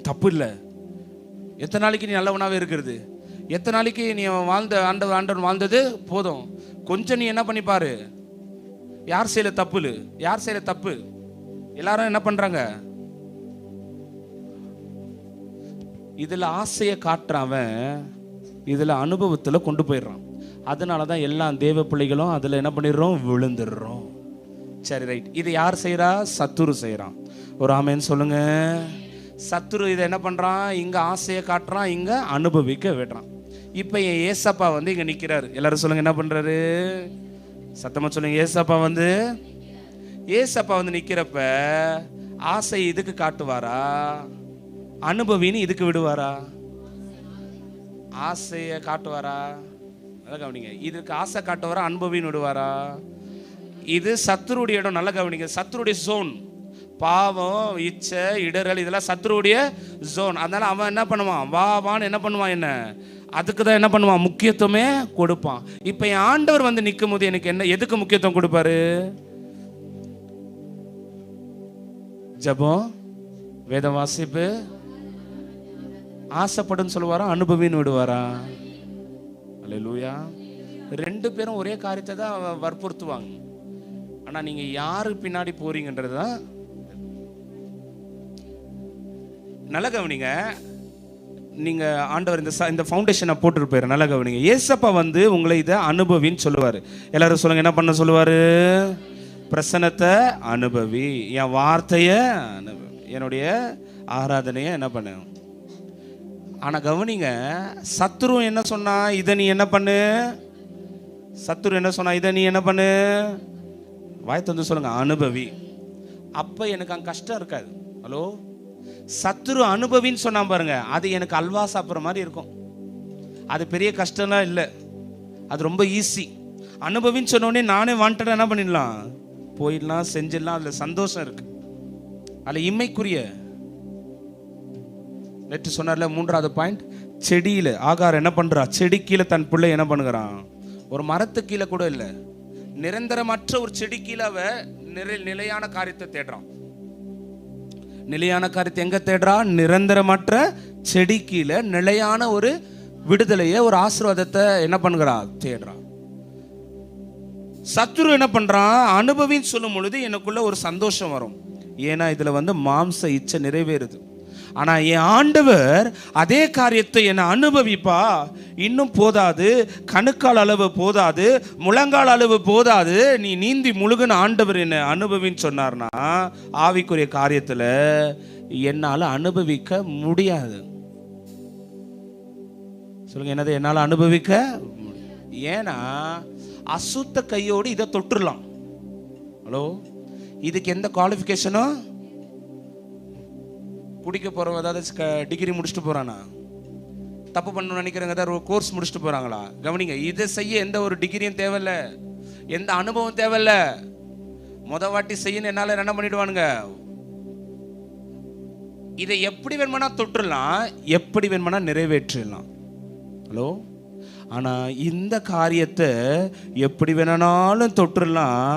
தப்பு இல்லை. எத்தனை நாளைக்கு நீ நல்லவனாவே இருக்கிறது? எத்தனை நாளைக்கு நீ ஆண்டவன் வாழ்ந்தது போதும். கொஞ்சம் நீ என்ன பண்ணி பாரு, யார் செய்யல தப்பு? எல்லாரும் என்ன பண்றாங்க? இதுல ஆசையை காட்டுறவன் இதுல அனுபவத்துல கொண்டு போயிடுறான். அதனாலதான் எல்லா தேவ பிள்ளைகளும் அதுல என்ன பண்ணிடுறோம்? விழுந்துடுறோம். சரி, ரைட். இது யார் செய்யறா? சத்துரு செய்யறான். ஒரு ஆமென் சொல்லுங்க. சத்துரு இதை என்ன பண்றான்? இங்க ஆசையை காட்டுறான், இங்க அனுபவிக்க விடுறான். இப்ப என் ஏசப்பா இங்க நிக்கிறாரு. எல்லாரும் சொல்லுங்க, என்ன பண்றாரு? சத்தமா சொல்லுங்க. ஏசப்பா நிக்கிறப்ப ஆசை இதுக்கு காட்டுவாரா? அனுபவின்னு இதுக்கு விடுவாரா? ஆசைய காட்டுவாரா? நல்லா கவனிங்க. இதுக்கு ஆசை காட்டுவாரா? அனுபவின்னு விடுவாரா? இது சத்துருடைய இடம். நல்லா கவனிங்க. சத்துருடைய ஜோன். பாவம், இச்சை, இடரல், இதெல்லாம் சத்துருடைய ஜோன். அதனால அவன் என்ன பண்ணுவான்? வான்னு என்ன பண்ணுவான்? என்ன அதுக்கு தான் என்ன பண்ணுவான்? முக்கியத்துவமே கொடுப்பான். இப்ப என் ஆண்டவர் நிற்கும் போது எனக்கு என்ன, எதுக்கு முக்கியத்துவம் கொடுப்பாரு? ஜெபம், வேத வாசிப்பு, ஆசைப்படுன்னு சொல்லுவாரா, அனுபவின்னு விடுவாரா? அல்லேலூயா. 2 பேரும் ஒரே காரியத்தை தான் வற்புறுத்துவாங்க. ஆனா நீங்க யாரு பின்னாடி போறீங்கன்றதுதான். நல்ல கவனிங்க. நீங்க ஆண்டவர் இந்த ஃபவுண்டேஷனை போட்டுருப்பாரு. நல்ல கவனிங்க. ஏசப்பா வந்து உங்களை இதை அனுபவின்னு சொல்லுவாரு. எல்லாரும் சொல்லுங்க, என்ன பண்ண சொல்லுவாரு? பிரசன்னத்தை அனுபவி, என் வார்த்தைய அனுபவி, என்னுடைய ஆராதனையை என்ன பண்ண. ஆனா கவனிங்க, சத்துரு என்ன சொன்னா, இதை நீ என்ன பண்ணு. சத்துரு என்ன சொன்னா, இதை நீ என்ன பண்ணு. வாய்த்து வந்து சொல்லுங்க, அனுபவி. அப்ப எனக்கு அங்க கஷ்டம் இருக்காது. ஹலோ, சத்துரு அனுபவின்னு சொன்னா பாருங்க, அது எனக்கு அல்வா சாப்பிட்ற மாதிரி இருக்கும். அது பெரிய கஷ்டம்லாம் இல்லை, அது ரொம்ப ஈஸி. அனுபவின்னு சொன்னோடனே நானே வாண்டடா என்ன பண்ணிடலாம், போயிடலாம், செஞ்சிடலாம். அதுல சந்தோஷம் இருக்கு, அதுல இம்மைக்குரிய. நேற்று சொன்னார்ல 3வது பாயிண்ட், செடியில ஆகார் என்ன பண்றா, செடி கீழே தன் பிள்ளை என்ன பண்ணுகிறான். ஒரு மரத்து கீழே கூட இல்லை, நிரந்தரமற்ற ஒரு செடி கீழே அவ நிலையான காரியத்தை தேடுறான். நிலையான காரியத்தை எங்க தேடுறா? நிரந்தரமற்ற செடி கீழே நிலையான ஒரு விடுதலையை, ஒரு ஆசீர்வாதத்தை என்ன பண்ணுகிறா, தேடுறா. சத்துரு என்ன பண்றான், அனுபவின்னு சொல்லும் பொழுது எனக்குள்ள ஒரு சந்தோஷம் வரும். ஏன்னா இதுல வந்து மாம்ச இச்சை நிறைவேறுது. ஆனா என் ஆண்டவர் அதே காரியத்தை என்ன அனுபவிப்பா, இன்னும் போதாது, கணுக்கால் அளவு போதாது, முழங்கால் அளவு போதாது, நீ நீந்தி முழுகுன்னு ஆண்டவர் என்ன அனுபவின்னு சொன்னார்னா, ஆவிக்குரிய காரியத்துல என்னால அனுபவிக்க முடியாது. சொல்லுங்க, என்னது என்னால அனுபவிக்க. ஏன்னா அசுத்த கையோடு இதை தொட்டுடலாம். ஹலோ, இதுக்கு எந்த குவாலிஃபிகேஷனும். குடிக்க போறவங்க ஏதாவது டிகிரி முடிச்சுட்டு போறானா, தப்பு பண்ணணும்னு நினைக்கிறவங்க ஏதாவது ஒரு கோர்ஸ் முடிச்சுட்டு போறாங்களா? கவனிங்க, இதை செய்ய எந்த ஒரு டிகிரியும் தேவையில்ல, எந்த அனுபவம் தேவையில்ல. வாட்டி செய்யணும், என்னால என்ன பண்ணிடுவானுங்க. இதை எப்படி வேணுமானா தொட்டுடலாம், எப்படி வேணுமானா நிறைவேற்றலாம். ஹலோ, ஆனா இந்த காரியத்தை எப்படி வேணாலும் தொட்டுடலாம்,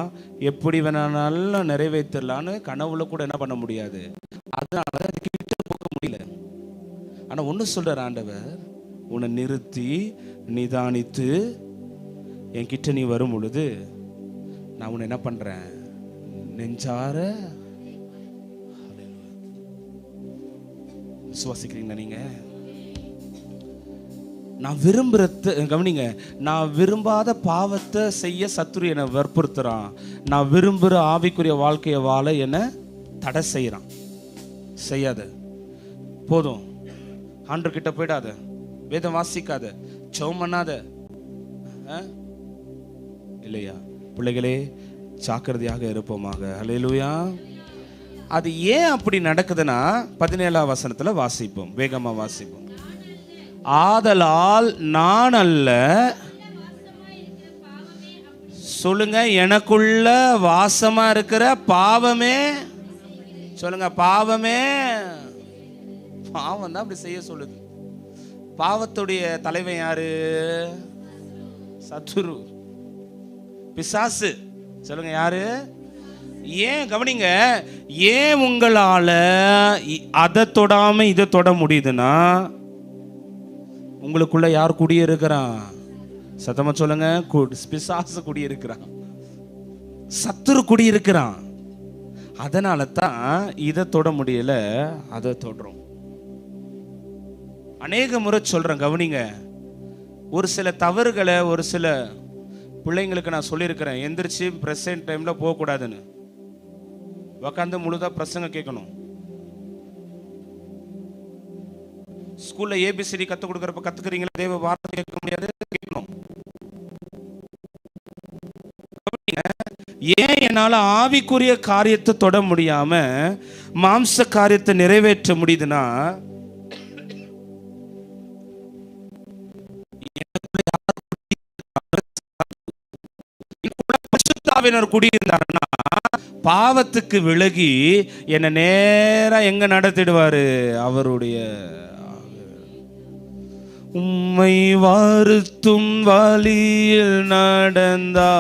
எப்படி வேணாலும் நிறைவேற்றலான்னு கனவுல கூட என்ன பண்ண முடியாது. அதனால கிட்ட போக முடியல. ஆனா ஒண்ணு சொல்றார் ஆண்டவர், உன்னை நிறுத்தி நிதானித்து என்கிட்ட நீ வரும் பொழுது நான் உன்னை என்ன பண்றேன், நெஞ்சார விசுவாசிக்கிறீங்களா நீங்க? நான் விரும்புறது கவனிங்க, நான் விரும்பாத பாவத்தை செய்ய சத்துரு என்னை வற்புறுத்துறான். நான் விரும்புகிற ஆவிக்குரிய வாழ்க்கையை வாழ என்னை தடை செய்யறான். செய்யாத, போதும், ஆண்டவர் கிட்ட போயிடாத, வேதம் வாசிக்காத, ஜெபம் பண்ணாத, இல்லையா? பிள்ளைகளே, ஜாக்கிரதையாக இருப்போமாக. அல்லேலூயா. அது ஏன் அப்படி நடக்குதுன்னா 17ஆம் வசனத்துல வாசிப்போம், வேகமா வாசிப்போம். ஆதலால் நான் அல்ல, சொல்லுங்க, எனக்குள்ள வாசமா இருக்கிற பாவமே. சொல்லுங்க, பாவமே. பாவம் தான் அப்படி செய்ய சொல்லுது. பாவத்துடைய தலைவன் யாரு? சத்துரு, பிசாசு. சொல்லுங்க, யாரு? ஏன் கவனிங்க, ஏன் உங்களால அதை தொடாம இதை தொட முடியுதுன்னா, உங்களுக்குள்ள யார் குடியிருக்கிறான்? சத்தமா சொல்லுங்க, பிசாசு குடியிருக்கிறான், சத்துரு குடியிருக்கிறான். அதனால தான் இதை தொட முடியல, அதை தொடுறோம். அநேக முறை சொல்றேன், கவனிங்க, ஒரு சில தவறுகளை ஒரு சில பிள்ளைங்களுக்கு நான் சொல்லியிருக்கிறேன். எந்திரிச்சு பிரசன்ட் டைம்ல போகக்கூடாதுன்னு, உக்காந்து முழுதா பிரசங்க கேட்கணும். ஸ்கூல்ல ஏபிசிடி கத்து கொடுக்கறப்ப கத்துக்கிறீங்களா, தேவ வார்த்தை கேட்க முடியாது, கேட்கணும். ஏன் என்னால ஆவிக்குரிய காரியத்தை தொட முடியாம மாம்ச காரியத்தை நிறைவேற்ற முடியுதுன்னா, குடியிருந்தாருன்னா பாவத்துக்கு விலகி என்ன நேரா எங்க நடத்திடுவாரு? அவருடைய உம்மை வருத்தும் வழியில் நடந்தா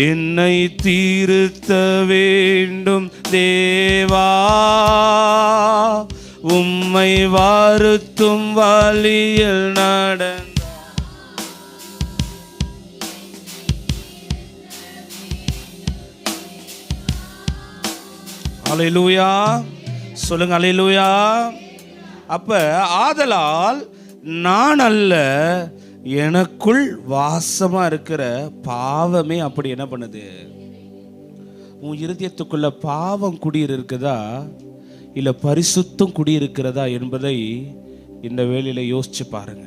என்னை தீர்த்த வேண்டும் தேவா, உம்மை வருத்தும் வழியில் நடந்த. அல்லேலூயா சொல்லுங்க, அல்லேலூயா. அப்ப ஆதலால் நான் அல்ல, எனக்குள் வாசமா இருக்கிற பாவமே அப்படி என்ன பண்ணுது. உன் இருதயத்துக்குள்ள பாவம் குடியிருக்குதா இல்ல பரிசுத்தம் குடியிருக்கிறதா என்பதை இந்த வேளையில யோசிச்சு பாருங்க.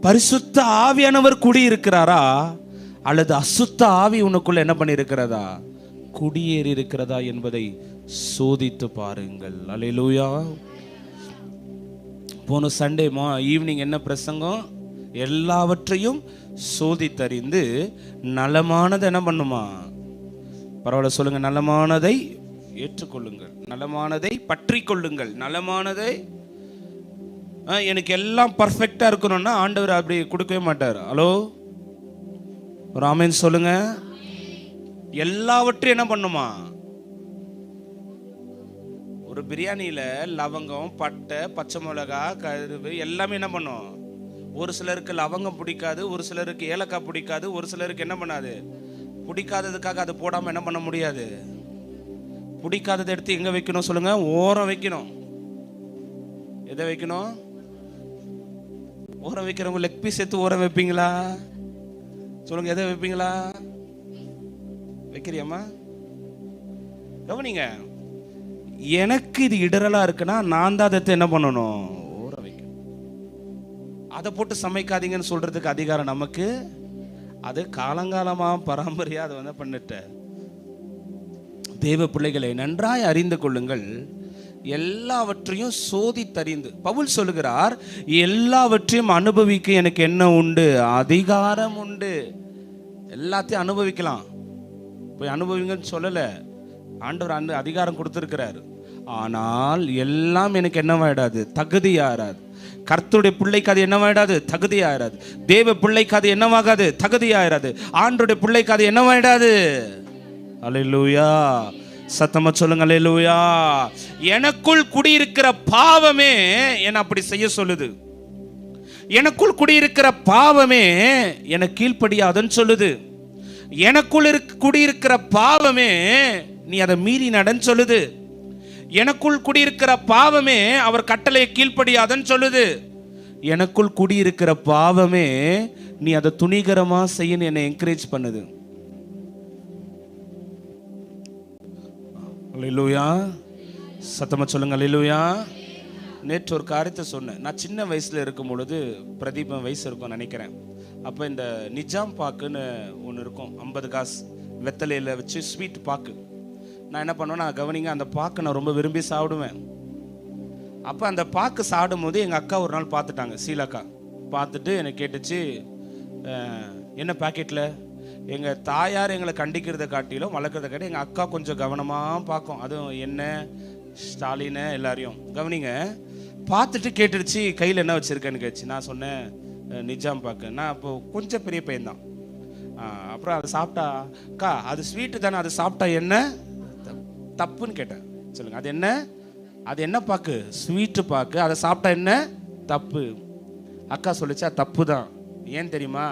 பரிசுத்த ஆவியானவர் குடியிருக்கிறாரா அல்லது அசுத்த ஆவி உனக்குள்ள என்ன பண்ணி இருக்கிறதா, குடியேறி இருக்கிறதா என்பதை சோதித்து பாருங்கள். அல்லேலூயா. போன சண்டே ஈவினிங் என்ன பிரசங்கம்? எல்லாவற்றையும் சோதித்தறிந்து நலமானதை என்ன பண்ணுமா, பரவாயில்ல சொல்லுங்க, நலமானதை ஏற்றுக்கொள்ளுங்கள், நலமானதை பற்றி கொள்ளுங்கள். நலமானதை எனக்கு எல்லாம் பர்ஃபெக்டா இருக்கணும்னா ஆண்டவர் அப்படி கொடுக்கவே மாட்டார். ஹலோ, ஒரு ஆமென் சொல்லுங்க. எல்லாவற்றையும் என்ன பண்ணுமா, ஒரு பிரியாணியில லவங்கம், பட்டை, பச்சை மிளகா, கருவு எல்லாமே என்ன பண்ணும். ஒரு சிலருக்கு லவங்கம் பிடிக்காது, ஒரு சிலருக்கு ஏலக்காய் பிடிக்காது, ஒரு சிலருக்கு என்ன பண்ணாது, பிடிக்காததுக்காக அது போடாம என்ன பண்ண முடியாது. பிடிக்காததை எடுத்து எங்க வைக்கணும் சொல்லுங்க? ஓரம் வைக்கணும். எதை வைக்கணும்? ஓரம் வைக்கிறவங்க லெக் பீஸ் எடுத்து ஓரம் வைப்பீங்களா சொல்லுங்க? எதை வைப்பீங்களா? வைக்கிறியம்மா? கவனிங்க, எனக்கு இது இடரலா இருக்குன்னா நான் தான் அதை என்ன பண்ணணும், ஊற வைக்கணும். அதை போட்டு சமைக்காதீங்கன்னு சொல்றதுக்கு அதிகாரம் நமக்கு. அது காலங்காலமா பரம்பரையா அதை வந்து பண்ணிட்ட. தேவ பிள்ளைகளை நன்றாய் அறிந்து கொள்ளுங்கள், எல்லாவற்றையும் சோதித்தறிந்து. பவுல் சொல்லுகிறார், எல்லாவற்றையும் அனுபவிக்க எனக்கு என்ன உண்டு, அதிகாரம் உண்டு. எல்லாத்தையும் அனுபவிக்கலாம், போய் அனுபவிங்கன்னு சொல்லல. ஆண்டவர் அந்த அதிகாரம் கொடுத்திருக்கிறார். ஆனால் எல்லாம் எனக்கு என்னவாயிடாது, தகுதியாராது. கர்த்தருடைய பிள்ளைக்கு அது என்னவாயிடாது, தகுதியாயிராது. தேவ பிள்ளைக்கு அது என்னவாகாது, தகுதியாயிராது. ஆண்டருடைய பிள்ளைக்கு அது என்னவாயிடாது. அல்லேலூயா, சத்தமா சொல்லுங்க, அல்லேலூயா. எனக்குள் குடியிருக்கிற பாவமே என்ன அப்படி செய்ய சொல்லுது. எனக்குள் குடியிருக்கிற பாவமே என கீழ்ப்படியாதுன்னு சொல்லுது. எனக்குள் குடியிருக்கிற பாவமே நீ அதை மீறி நடன்னு சொல்லுது. எனக்குள் குடியிருக்கிற பாவமே அவர் கட்டளையை கீழ்ப்படியாதன்னு சொல்லுது. எனக்குள் குடியிருக்கிற பாவமே நீ அதை துணிகரமா செய்யன்னு என்னை என்கரேஜ் பண்ணுது. அல்லேலூயா, சத்தமா சொல்லுங்க, அல்லேலூயா. நேற்று ஒரு காரியத்தை சொன்னேன். நான் சின்ன வயசுல இருக்கும் பொழுது, பிரதீபம் வயசு இருக்கும் நினைக்கிறேன், அப்போ இந்த நிஜாம் பாக்குன்னு ஒன்று இருக்கும், 50 காசு வெத்தலையில் வச்சு ஸ்வீட் பாக்கு. நான் என்ன பண்ணுவேன்னா, கவனிங்க, அந்த பாக்கு நான் ரொம்ப விரும்பி சாப்பிடுவேன். அப்போ அந்த பாக்கு சாப்பிடும் போது எங்கள் அக்கா ஒரு நாள் பார்த்துட்டாங்க, சீலாக்கா பார்த்துட்டு என்னை கேட்டுச்சு, என்ன பாக்கெட்டில். எங்கள் தாயார் எங்களை கண்டிக்கிறத காட்டிலும் வளர்க்குறத காட்டி எங்கள் அக்கா கொஞ்சம் கவனமாக பார்க்கும். அதுவும் என்ன, ஸ்டாலினை எல்லாரையும் கவனிங்க. பார்த்துட்டு கேட்டுடுச்சு, கையில் என்ன வச்சுருக்கேன்னு கேட்டுச்சு. நான் சொன்னேன், நிஜாம் பாக்கு. நான் இப்போ கொஞ்சம் பெரிய பையன்தான். அப்புறம் அதை சாப்பிட்டா, அக்கா அது ஸ்வீட்டு தானே, அது சாப்பிட்டா என்ன தப்புன்னு கேட்டேன். சொல்லுங்க, அது என்ன, அது என்ன பாக்கு, ஸ்வீட்டு பாக்கு, அதை சாப்பிட்டா என்ன தப்பு. அக்கா சொல்லிச்சா, தப்பு தான். ஏன் தெரியுமா,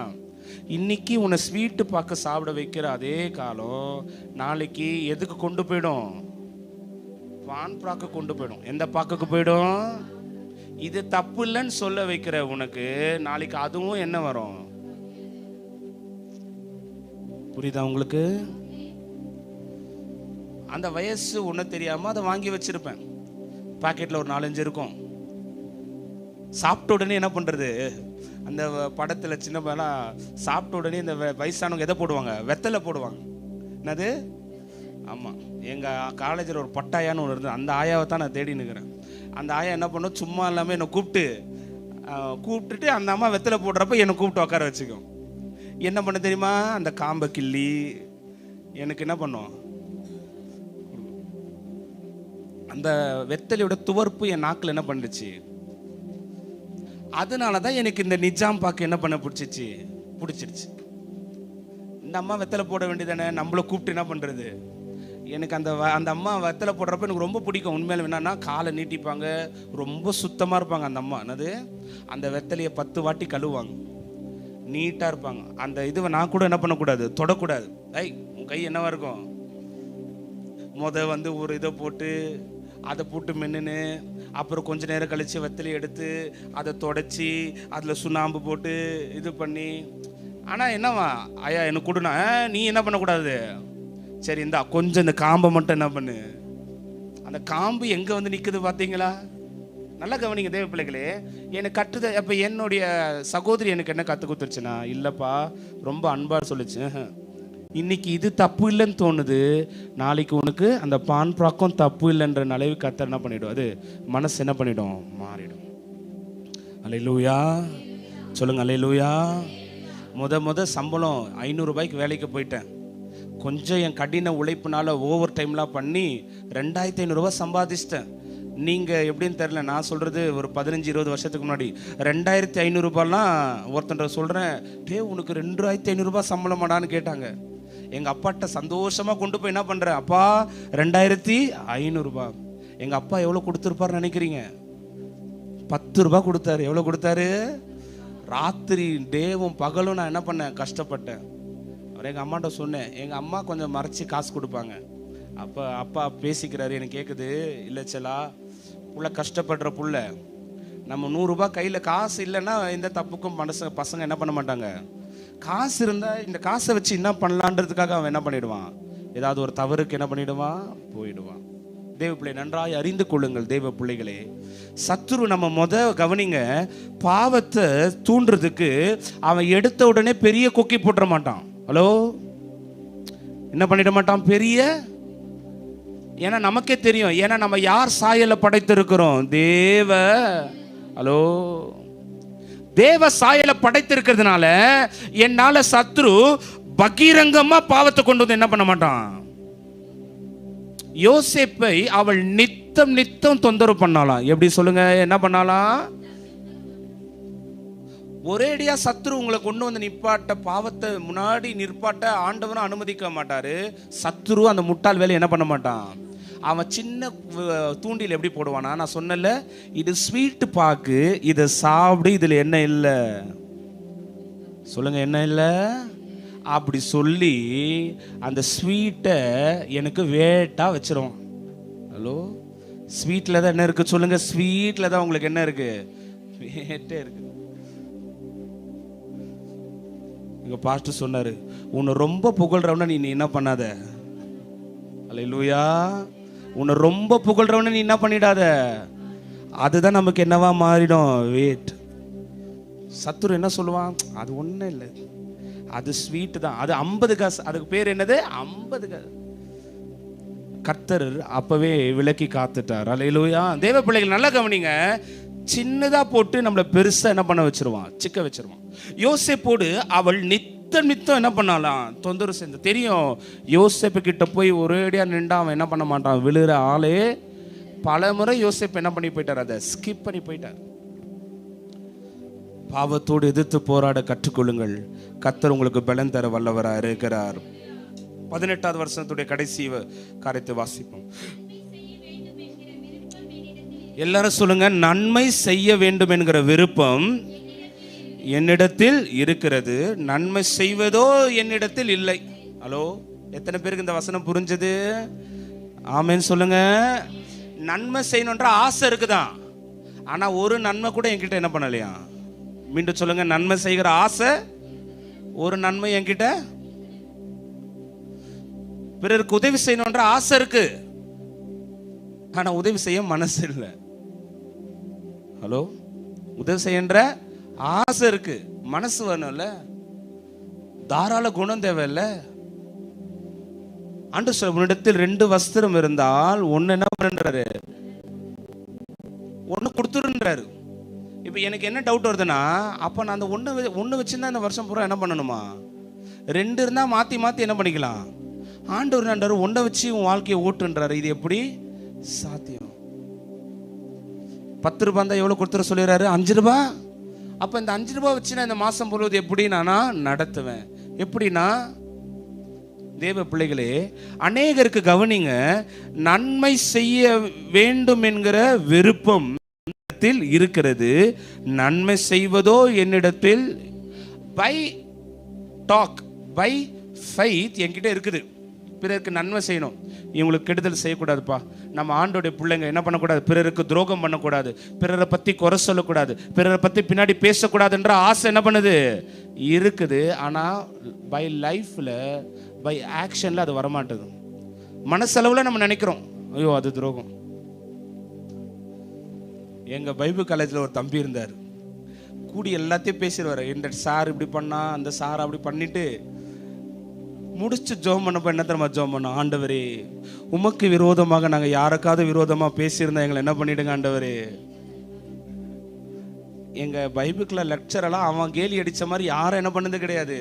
இன்னைக்கு உன்னை ஸ்வீட்டு பாக்கு சாப்பிட வைக்கிற அதே காலம் நாளைக்கு எதுக்கு கொண்டு போயிடும், பான் பாக்கு கொண்டு போயிடும். எந்த பாக்குக்கு போயிடும்? இது தப்பு இல்லைன்னு சொல்ல வைக்கிற உனக்கு நாளைக்கு அதுவும் என்ன வரும், புரியுதா உங்களுக்கு? அந்த வயசு ஒன்றும் தெரியாம அதை வாங்கி வச்சிருப்பேன். பாக்கெட்ல ஒரு 4-5 இருக்கும். சாப்பிட்ட உடனே என்ன பண்றது, அந்த படத்துல சின்ன பையெல்லாம் சாப்பிட்ட உடனே இந்த வயசானவங்க எதை போடுவாங்க, வெத்தலை போடுவாங்க. என்னது? ஆமா, எங்க காலேஜில் ஒரு பட்டாயான்னு ஒன்று இருந்தது. அந்த ஆயாவை தான் நான் தேடி நிற்கிறேன். அந்த ஆயா என்ன பண்ணும், சும்மா இல்லாமல் என்னை கூப்பிட்டுட்டு அந்த அம்மா வெத்தலை போடுறப்ப என்னை கூப்பிட்டு உட்கார வச்சுக்கும். என்ன பண்ண தெரியுமா, அந்த காம்பை கிள்ளி எனக்கு என்ன பண்ணும், அந்த வெத்தலையோட துவர்ப்பு என் நாக்கில் என்ன பண்ணுச்சு. அதனால தான் எனக்கு இந்த நிஜாம் பாக்கு என்ன பண்ண பிடிச்சிருச்சு. இந்த அம்மா வெத்தலை போட வேண்டியதானே, நம்மளை கூப்பிட்டு என்ன பண்ணுறது. எனக்கு அந்த அம்மா வெத்தலை போடுறப்ப எனக்கு ரொம்ப பிடிக்கும். உண்மையில என்னன்னா, காலை நீட்டிப்பாங்க, ரொம்ப சுத்தமாக இருப்பாங்க அந்த அம்மா. என்னது, அந்த வெத்தலையை 10 வாட்டி கழுவாங்க, நீட்டாக இருப்பாங்க. அந்த இதுவை நான் கூட என்ன பண்ணக்கூடாது, தொடக்கூடாது. உன் கை என்னவா இருக்கும், ஒரு இதை போட்டு அதை போட்டு மென்னுன்னு, அப்புறம் கொஞ்ச நேரம் கழித்து வெத்தலையை எடுத்து அதை தொடச்சி அதில் சுண்ணாம்பு போட்டு இது பண்ணி. ஆனால் என்னவா, ஐயா எனக்கு கொடுனா, நீ என்ன பண்ணக்கூடாது, சரி இந்தா கொஞ்சம் இந்த காம்பை மட்டும் என்ன பண்ணு. அந்த காம்பு எங்கே வந்து நிற்குது பார்த்தீங்களா? நல்லா கவனிங்க தேவ பிள்ளைகளே. எனக்கு கட்டுத. அப்போ என்னுடைய சகோதரி எனக்கு என்ன கற்றுக் கொடுத்துருச்சுன்னா, இல்லைப்பா ரொம்ப அன்பாக சொல்லிச்சு, இன்னைக்கு இது தப்பு இல்லைன்னு தோணுது, நாளைக்கு உனக்கு அந்த பான் ப்ராக்கம் தப்பு இல்லைன்ற நிலைவு கர்த்தர் என்ன பண்ணிடும், அது மனசு என்ன பண்ணிடும், மாறிடும். அல்லேலூயா சொல்லுங்க, அல்லேலூயா. முத சம்பளம் 500 ரூபாய்க்கு வேலைக்கு போயிட்டேன். கொஞ்சம் என் கடின உழைப்புனால ஓவர் டைம்லாம் பண்ணி 2500 ரூபாய் சம்பாதிச்சிட்டேன். நீங்கள் எப்படின்னு தெரில, நான் சொல்கிறது ஒரு 15-20 வருஷத்துக்கு முன்னாடி 2500 ரூபாய்லாம் ஒருத்தன்ற சொல்கிறேன், உனக்கு 2500 ரூபாய் சம்பளமாடான்னு கேட்டாங்க. எங்கள் அப்பாட்ட சந்தோஷமாக கொண்டு போய் என்ன பண்ணுறேன், அப்பா 2500 ரூபாய். எங்கள் அப்பா எவ்வளோ கொடுத்துருப்பாருன்னு நினைக்கிறீங்க? 10 ரூபாய் கொடுத்தாரு. எவ்வளோ கொடுத்தாரு? ராத்திரி டேவும் பகலும் நான் என்ன பண்ணேன், கஷ்டப்பட்டேன். அவர் எங்கள் அம்மாட்ட சொன்னேன். எங்கள் அம்மா கொஞ்சம் மறைச்சி காசு கொடுப்பாங்க. அப்போ அப்பா பேசிக்கிறாரு, எனக்கு கேட்குது, இல்லை செல்லா, புள்ள கஷ்டப்படுற புள்ள, நம்ம 100 ரூபாய் கையில் காசு இல்லைன்னா எந்த தப்புக்கும் பசங்க என்ன பண்ண மாட்டாங்க. காசு இருந்தால் இந்த காசை வச்சு என்ன பண்ணலான்றதுக்காக அவன் என்ன பண்ணிடுவான், ஏதாவது ஒரு தவறுக்கு என்ன பண்ணிடுவான், போயிடுவான். தேவ பிள்ளை நன்றாய் அறிந்து கொள்ளுங்கள் தேவ பிள்ளைகளே. சத்துரு நம்ம கவனிங்க, பாவத்தை தூண்டுறதுக்கு அவன் எடுத்த உடனே பெரிய கொக்கி போட்டுற மாட்டான். ஹலோ, என்ன பண்ணிட மாட்டான் பெரிய. ஏன்னா நமக்கே தெரியும், ஏன்னா நம்ம யார் சாயல படைத்திருக்கிறோம், ஹலோ தேவ சாயல படைத்திருக்கிறதுனால என்னால சத்ரு பகிரங்கமா பாவத்தை கொண்டு வந்து என்ன பண்ண மாட்டான். யோசேப்பை அவள் நித்தம் தொந்தரவு பண்ணாலாம். எப்படி சொல்லுங்க, என்ன பண்ணாலாம்? ஒரேடியா சத்ரு உங்களை கொண்டு வந்து நிப்பாட்ட, பாவத்தை முன்னாடி நிற்பாட்ட ஆண்டவரும் அனுமதிக்க மாட்டாரு. சத்ரு அந்த முட்டாள் வேலை என்ன பண்ண மாட்டான். அவன் சின்ன தூண்டில் எப்படி போடுவானா, நான் சொன்னல, இது ஸ்வீட்டு பாக்கு, இதை சாப்பிடு, இதில் என்ன இல்லை சொல்லுங்க, என்ன இல்லை அப்படி சொல்லி அந்த ஸ்வீட்டை எனக்கு வேட்டா வச்சிருவான். ஹலோ, ஸ்வீட்டில் தான் என்ன இருக்கு சொல்லுங்க, ஸ்வீட்டில் தான் உங்களுக்கு என்ன இருக்கு, வேட்டே இருக்கு. எங்க பாஸ்டர் சொன்னாரு, உன்னை ரொம்ப புகழ்றவன நீ என்ன பண்ணாத. அல்லேலூயா. உன்னை ரொம்ப புகழ்றவன நீ என்ன பண்ணிடாத, அதுதான் நமக்கு என்னவா மாறிடும், வேட். சத்துரு என்ன சொல்லுவான், அது ஒன்றும் இல்லை, அது ஸ்வீட் தான், அது 50 காசு, அதுக்கு பேர் என்னது 50 காசு. கர்த்தர் அப்பவே விலக்கி காத்துட்டார். அல்லேலூயா. தேவ பிள்ளைகள் நல்லா கவனிங்க, சின்னதா போட்டு நம்மளை பெருசா என்ன பண்ண வச்சிருவான், சிக்க வச்சிருவான். யோசேப்போடு அவள் நித்தம் என்ன பண்ணாலாம், தொந்தரவு செஞ்சு. தெரியும், யோசேப்பு கிட்ட போய் ஒரேடியா நின்றா அவன் என்ன பண்ண மாட்டான், விழுற ஆளே. பல முறை யோசேப்பு என்ன பண்ணி போயிட்டார், அதை ஸ்கிப் பண்ணி போயிட்டார். பாவத்தோடு எதிர்த்து போராட கற்றுக்கொள்ளுங்கள். கர்த்தர் உங்களுக்கு பலன் தர வல்லவராக இருக்கிறார். 18வது வருஷத்துடைய கடைசி காரியத்தை வாசிப்போம். எல்லாரும் சொல்லுங்க, நன்மை செய்ய வேண்டும் என்கிற விருப்பம் என்னிடத்தில் இருக்கிறது, நன்மை செய்வதோ என்னிடத்தில் இல்லை. ஹலோ, எத்தனை பேருக்கு இந்த வசனம் புரிஞ்சது? ஆமென் சொல்லுங்க. நன்மை செய்யணுன்ற ஆசை இருக்குதான், ஆனா ஒரு நன்மை கூட என்கிட்ட என்ன பண்ணலையா. மீண்டும் சொல்லுங்க, நன்மை செய்கிற ஆசை, ஒரு நன்மை என்கிட்ட. பிறருக்கு உதவி செய்யணுன்ற ஆசை இருக்கு, ஆனா உதவி செய்ய மனசு இல்லை. ஹலோ, உதவி செய்யன்ற ஆசை இருக்கு, மனசு வேணும்ல, தாராள குணம் தேவையில்ல. ஆண்டு சொல்ல, உன்னிடத்தில் 2 வஸ்திரம் இருந்தால் ஒன்னு என்ன பண்றாரு, ஒன்னு கொடுத்துருன்றாரு. இப்போ எனக்கு என்ன டவுட் வருதுன்னா, அப்போ நான் அந்த ஒன்று வச்சுருந்தா இந்த வருஷம் பூரா என்ன பண்ணணுமா? 2 இருந்தால் மாற்றி என்ன பண்ணிக்கலாம்? ஆண்டவர் நன்றாரு, 1 வச்சு உன் வாழ்க்கையை ஓட்டுன்றாரு. இது எப்படி சாத்தியம்? 10 ரூபாய் தான் எவ்வளோ கொடுத்துட சொல்லிடுறாரு, 5 ரூபாய். அப்போ இந்த 5 ரூபாய் வச்சு நான் இந்த மாதம் பொழுது எப்படி நானா நடத்துவேன்? எப்படின்னா தேவ பிள்ளைகளே, அநேகருக்கு கவனிங்க, நன்மை செய்ய வேண்டும் என்கிற விருப்பம் இருக்கிறது, நன்மை செய்வதோ என்னிடத்தில் பை டாக் பை ஃபெய்த் என்கிட்ட இருக்குது. பிறருக்கு நன்மை செய்யணும், இவங்களுக்கு கெடுதல் செய்யக்கூடாதுப்பா. நம்ம ஆண்டோடைய பிள்ளைங்க என்ன பண்ணக்கூடாது? பிறருக்கு துரோகம் பண்ணக்கூடாது, பிறரை பற்றி குறை சொல்லக்கூடாது, பிறரை பற்றி பின்னாடி பேசக்கூடாதுன்ற ஆசை என்ன பண்ணுது? இருக்குது. ஆனால் பை லைஃப்பில் பை ஆக்ஷனில் அது வரமாட்டுது. மனசளவில் நம்ம நினைக்கிறோம், ஐயோ அது துரோகம். எங்கள் பைபிள் காலேஜில் ஒரு தம்பி இருந்தார், கூடி எல்லாத்தையும் பேசிடுவார். இந்த சார் இப்படி பண்ணா, அந்த சார் அப்படி பண்ணிட்டு முடிச்சு ஜோம் பண்ணப்போ என்ன தெரியுமா ஜோம் பண்ணோம்? ஆண்டவரே, உமக்கு விரோதமாக நாங்கள் யாருக்காவது விரோதமாக பேசியிருந்தா எங்களை என்ன பண்ணிடுங்க ஆண்டவரே. எங்கள் பைபிளில் லெக்சரெல்லாம் அவன் கேலி அடித்த மாதிரி யாரும் என்ன பண்ணது கிடையாது,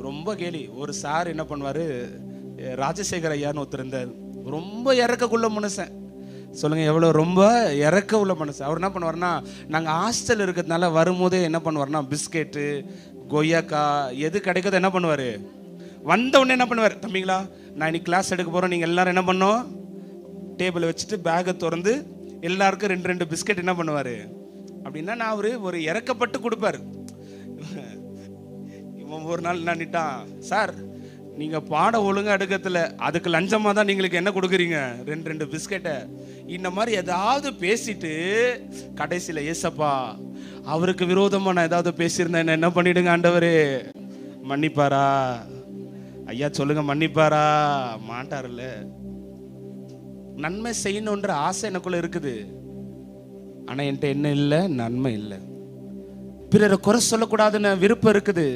ரொம்ப கேலி. ஒரு சார் என்ன பண்ணுவார், ராஜசேகர் ஐயான்னு ஒருத்தர் இருந்தார், ரொம்ப இறக்கக்குள்ள மனுஷன். சொல்லுங்கள் எவ்வளோ ரொம்ப இறக்க உள்ள மனுஷன். அவர் என்ன பண்ணுவார்னா, நாங்கள் ஹாஸ்டல் இருக்கிறதுனால வரும்போதே என்ன பண்ணுவார்னா, பிஸ்கெட்டு கொய்யாக்கா எது கிடைக்கிறதோ என்ன பண்ணுவார், வந்த உடனே என்ன பண்ணுவார், தம்பிங்களா நான் இன்னைக்கு கிளாஸ் எடுக்க போகிறோம், நீங்கள் எல்லோரும் என்ன பண்ணோம், டேபிளை வச்சுட்டு பேக்கை திறந்து எல்லாருக்கும் 2 பிஸ்கெட் என்ன பண்ணுவார் அப்படின்னா, நான் ஒரு இறக்கப்பட்டு கொடுப்பார். இவன் ஒரு நாள் நின்னுட்டான், சார் நீங்கள் பாட ஒழுங்காக எடுக்கிறதுல அதுக்கு லஞ்சமாக தான் நீங்களுக்கு என்ன கொடுக்குறீங்க, 2 பிஸ்கெட்டை. இந்த மாதிரி ஏதாவது பேசிட்டு கடைசியில், ஏசப்பா அவருக்கு விரோதமாக நான் ஏதாவது பேசியிருந்தேன், என்ன பண்ணிடுங்க ஆண்டவரே. மன்னிப்பாரா ஐயா? சொல்லுங்க, மன்னிப்பாரா? மாட்டார்ல. நன்மை செய்யணுன்ற ஆசை எனக்குள்ள இருக்குது, ஆனால் என்கிட்ட என்ன இல்லை, நன்மை இல்லை. பிறரை குறை சொல்லக்கூடாதுன்னு விருப்பம் இருக்குது,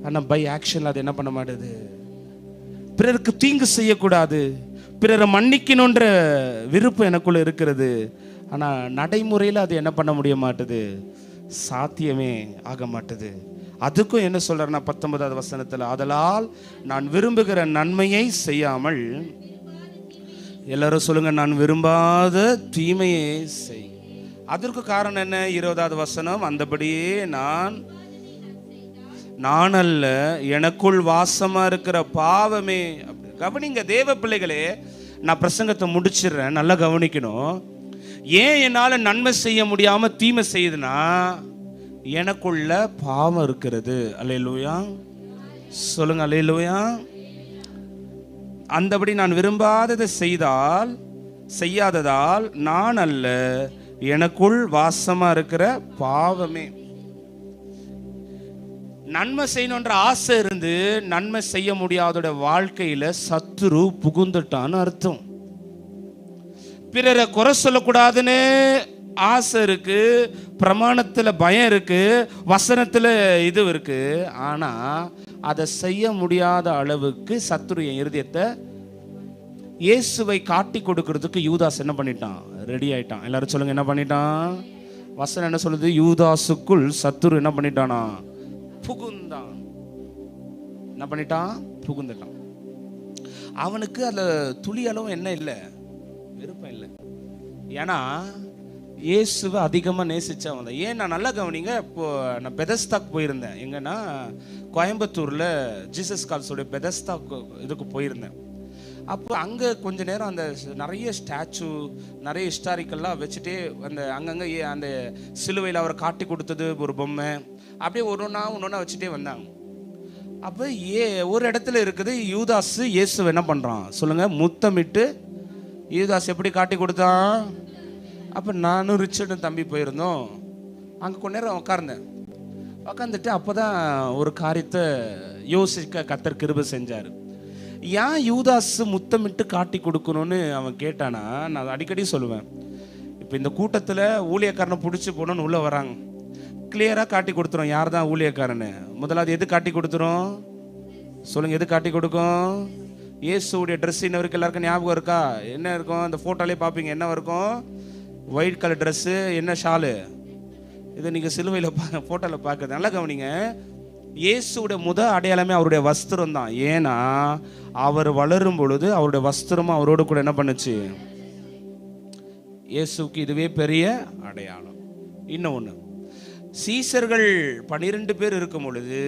ஆனால் பை ஆக்ஷன் அது என்ன பண்ண மாட்டேது. பிறருக்கு தீங்கு செய்யக்கூடாது, பிறரை மன்னிக்கணுன்ற விருப்பம் எனக்குள்ள இருக்கிறது, ஆனால் நடைமுறையில் அது என்ன பண்ண முடிய மாட்டுது, சாத்தியமே ஆக மாட்டுது. அதுக்கும் என்ன சொல்றாருன்னா 19வது வசனத்தில், ஆதலால் நான் விரும்புகிற நன்மையை செய்யாமல், எல்லாரும் சொல்லுங்க, நான் விரும்பாத தீமையை செய். அதற்கு காரணம் என்ன? 20வது வசனம், அந்தபடியே நான் அல்ல, எனக்குள் வாசமா இருக்கிற பாவமே. கவனிங்க தேவ பிள்ளைகளே, நான் பிரசங்கத்தை முடிச்சிடுறேன், நல்லா கவனிக்கணும். ஏன் என்னால் நன்மை செய்ய முடியாம தீமை செய்யுதுன்னா, எனக்குள்ள பாவம் இருக்கிறது. அல்லேலூயா சொல்லுங்க, அல்லேலூயா. அந்தபடி நான் விரும்பாததை செய்யாததால் நான் அல்ல, எனக்குள் வாசமா இருக்கிற பாவமே. நன்மை செய்யணுன்ற ஆசை இருந்து நன்மை செய்ய முடியாதோட வாழ்க்கையில சத்துரு புகுந்துட்டான்னு அர்த்தம். பிறரை குறை சொல்லக்கூடாதுன்னு ஆசை இருக்கு, பிரமாணத்தில் பயம் இருக்கு, வசனத்தில் இது இருக்கு, ஆனால் அதை செய்ய முடியாத அளவுக்கு சத்துரு என் இருதயத்தை இயேசுவை காட்டி கொடுக்கறதுக்கு யூதாஸ் என்ன பண்ணிட்டான், ரெடி ஆயிட்டான். எல்லாரும் சொல்லுங்க, என்ன பண்ணிட்டான்? வசனம் என்ன சொல்லுது? யூதாசுக்குள் சத்துரு என்ன பண்ணிட்டானா, புகுந்தான். என்ன பண்ணிட்டான்? புகுந்துட்டான். அவனுக்கு அதில் துளி அளவும் என்ன இல்லை, விருப்பம் இல்லை. ஏன்னா இயேசுவை அதிகமாக நேசித்தவன் தான். ஏன் நான் நல்லா கவனிங்க, இப்போது நான் பெதஸ்தாக்கு போயிருந்தேன். எங்கன்னா கோயம்புத்தூரில் ஜீசஸ் கால்ஸோடைய பெதஸ்தா இதுக்கு போயிருந்தேன். அப்போ அங்கே கொஞ்ச நேரம் அந்த நிறைய ஸ்டாச்சு, நிறைய ஹிஸ்டாரிக்கல்லாம் வச்சுட்டே அந்த அங்கங்கே அந்த சிலுவையில் அவரை காட்டி கொடுத்தது ஒரு பொம்மை, அப்படியே ஒன்றொன்னா வச்சுட்டே வந்தாங்க. அப்போ ஒரு இடத்துல இருக்குது, யூதாஸ் இயேசுவை என்ன பண்ணுறான் சொல்லுங்கள், முத்தமிட்டு. யூதாஸ் எப்படி காட்டி கொடுத்தான்? அப்போ நானும் ரிச்சர்டும் தம்பி போயிருந்தோம். அங்கே கொஞ்ச நேரம் உட்காந்துட்டு அப்போ தான் ஒரு காரியத்தை யோசிக்க கர்த்தர் கிருபை செஞ்சார். ஏன் யூதாஸ் முத்தமிட்டு காட்டி கொடுக்கணும்னு அவன் கேட்டானா, நான் அடிக்கடி சொல்லுவேன், இப்போ இந்த கூட்டத்தில் ஊழியக்காரனை பிடிச்சி போகணுன்னு உள்ளே வராங்க, கிளியராக காட்டி கொடுத்துரும் யார் தான் ஊழியக்காரன்னு. முதலாவது எது காட்டி கொடுத்துரும் சொல்லுங்கள், எது காட்டி கொடுக்கும்? இயேசுடைய ட்ரெஸ் இன்னவருக்கு எல்லாருக்கும் ஞாபகம் இருக்கா? என்ன இருக்கும்? அந்த ஃபோட்டோலேயே பார்ப்பீங்க, என்ன இருக்கும்? ஒயிட் கலர் ட்ரெஸ்ஸு, என்ன ஷாலு, இதை நீங்கள் சிலுவையில் ஃபோட்டோவில் பார்க்குறது. நல்லா கவனிங்க, இயேசுடைய அடையாளமே அவருடைய வஸ்திரம் தான். ஏன்னா அவர் வளரும் பொழுது அவருடைய வஸ்திரமும் அவரோடு கூட என்ன பண்ணுச்சு? இயேசுக்கு இதுவே பெரிய அடையாளம். இன்னொன்று, சீசர்கள் 12 பேர் இருக்கும் பொழுது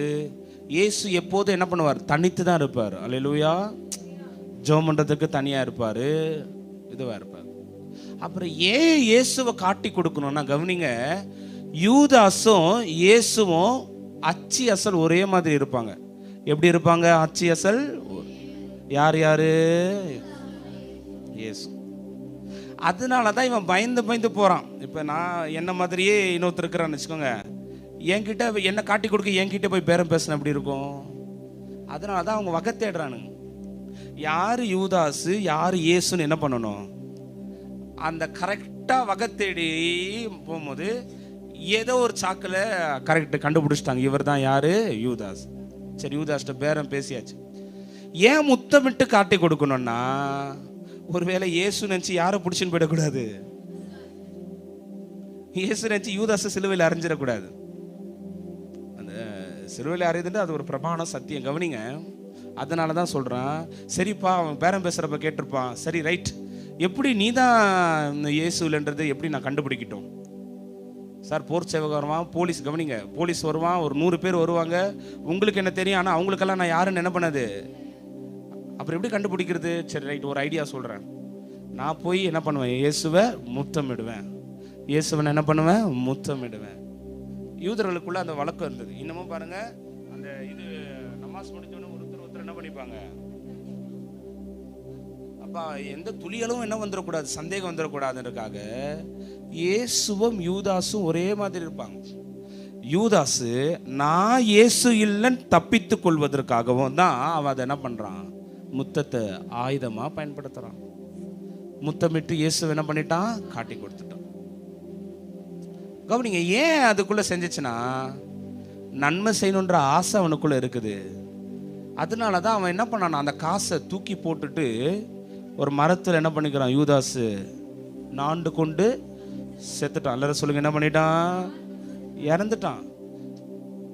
இயேசு எப்போதும் என்ன பண்ணுவார்? தனித்து தான் இருப்பார். அல்லேலூயா. ஜெபம் பண்ணுறதுக்கு தனியாக இருப்பார், இதுவாக இருப்பார். அப்புறம் ஏன் இயேசுவை காட்டி கொடுக்கணும்னா, கவனிங்க, யூதாசும் இயேசுவும் அச்சு அசல் ஒரே மாதிரி இருப்பாங்க. எப்படி இருப்பாங்க? அச்சு அசல். யார் யாரு? இயேசு. அதனால தான் இவன் பயந்து பயந்து போகிறான். இப்போ நான் என்ன மாதிரியே இன்னொருத்தர் இருக்கிறான்னு வச்சுக்கோங்க, என்கிட்ட என்ன காட்டி கொடுக்க என்கிட்ட போய் பேரம் பேசின எப்படி இருக்கும்? அதனால தான் அவங்க வகை தேடுறானுங்க. யார் யூதாசு யார் இயேசுன்னு என்ன பண்ணணும்? அந்த கரெக்டாக வகை தேடி போகும்போது ஏதோ ஒரு சாக்கில் கரெக்டு கண்டுபிடிச்சிட்டாங்க, இவர் தான் யார்? யூதாஸ். சரி, யூதாஸ்கிட்ட பேரம் பேசியாச்சு. ஏன் முத்தமிட்டு காட்டி கொடுக்கணும்னா, ஒருவேளை இயேசு நினச்சி யாரை பிடிச்சின்னு போயிடக்கூடாது. இயேசு நினச்சி யூதாஸை சிலுவையில் அரைஞ்சிடக்கூடாது. அந்த சிலுவையில் அறையுதுன்னு அது ஒரு பிரமாண சத்தியம், கவனிங்க. அதனால தான் சொல்கிறான். சரிப்பா, அவன் பேரம் பேசுகிறப்ப கேட்டிருப்பான். சரி, ரைட், எப்படி நீ தான் இயேசு இல்லைன்றது எப்படி நான் கண்டுபிடிக்கிட்டோம்? சார், போர் சேவகம் வருவான், போலீஸ், கவனிங்க, போலீஸ் வருவான், ஒரு 100 பேர் வருவாங்க. உங்களுக்கு என்ன தெரியும், ஆனால் அவங்களுக்கெல்லாம் நான் யாருன்னு என்ன பண்ணது? அப்புறம் எப்படி கண்டுபிடிக்கிறது? சரி, ரைட், ஒரு ஐடியா சொல்கிறேன். நான் போய் என்ன பண்ணுவேன்? இயேசுவை முத்தமிடுவேன். இயேசுவை என்ன பண்ணுவேன்? முத்தமிடுவேன். யூதர்களுக்குள்ள அந்த வழக்கம் இருந்தது. இன்னமும் பாருங்க, அந்த இது நமாஸ் முடிஞ்சோன்னு ஒருத்தர் என்ன பண்ணிப்பாங்க? அப்பா, எந்த துளிகளும் என்ன வந்துடக்கூடாது, சந்தேகம் வந்துடக்கூடாதுன்றதுக்காக இயேசுவும் யூதாசும் ஒரே மாதிரி இருப்பாங்க. யூதாசு நான் இயேசு இல்லைன்னு தப்பித்து கொள்வதற்காகவும் தான் அவன் அதை என்ன பண்ணுறான்? முத்தத்தை ஆயுதமாக பயன்படுத்துகிறான். முத்தமிட்டு இயேசு என்ன பண்ணிட்டான்? காட்டி கொடுத்துட்டான். கவனிங்க, ஏன் அதுக்குள்ளே செஞ்சிச்சுன்னா, நன்மை செய்யணுன்ற ஆசை அவனுக்குள்ளே இருக்குது. அதனால தான் அவன் என்ன பண்ணான்? அந்த காசை தூக்கி போட்டுட்டு ஒரு மரத்தில் என்ன பண்ணிக்கிறான்? யூதாசு நாண்டு கொண்டு செத்துட்டான். எல்லாரும் சொல்லுங்க, என்ன பண்ணிட்டான்? இறந்துட்டான்.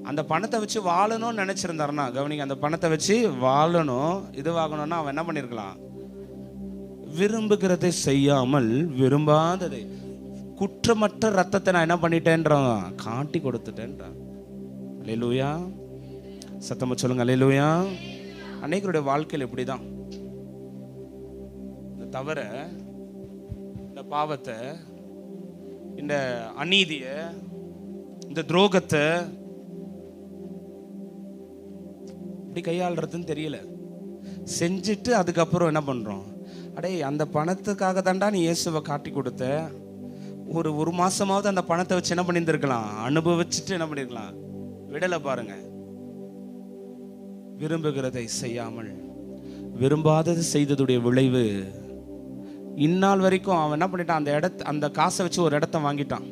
அந்த பணத்தை வச்சு வாழணும்னு நினைச்சிருந்தாருன்னா, கவனிங்க, அந்த பணத்தை வச்சு வாழணும், இதுவாகணும்னா அவன் என்ன பண்ணிருக்கலாம்? விரும்புகிறதை செய்யாமல் விரும்பாததை, குற்றமற்ற ரத்தத்தை நான் என்ன பண்ணிட்டேன்றான்? காட்டி கொடுத்துட்டேன்றான். அல்லேலூயா. சத்தமா சொல்லுங்க, அல்லேலூயா. அநேகருடைய வாழ்க்கையில் இப்படிதான். இந்த தவற, இந்த பாவத்தை, இந்த அநீதிய, இந்த துரோகத்தை இப்படி கையாளுறதுன்னு தெரியல. செஞ்சுட்டு அதுக்கப்புறம் என்ன பண்றோம்? அடே, அந்த பணத்துக்காக தாண்டா நீ இயேசுவை காட்டி கொடுத்த. ஒரு மாசமாவது அந்த பணத்தை வச்சு என்ன பண்ணியிருந்திருக்கலாம்? அனுபவிச்சுட்டு என்ன பண்ணிருக்கலாம்? விடலை. பாருங்க, விரும்புகிறதை செய்யாமல் விரும்பாதது செய்ததுடைய விளைவு இந்நாள் வரைக்கும் அவன் என்ன பண்ணிட்டான்? அந்த காசை வச்சு ஒரு இடத்த வாங்கிட்டான்.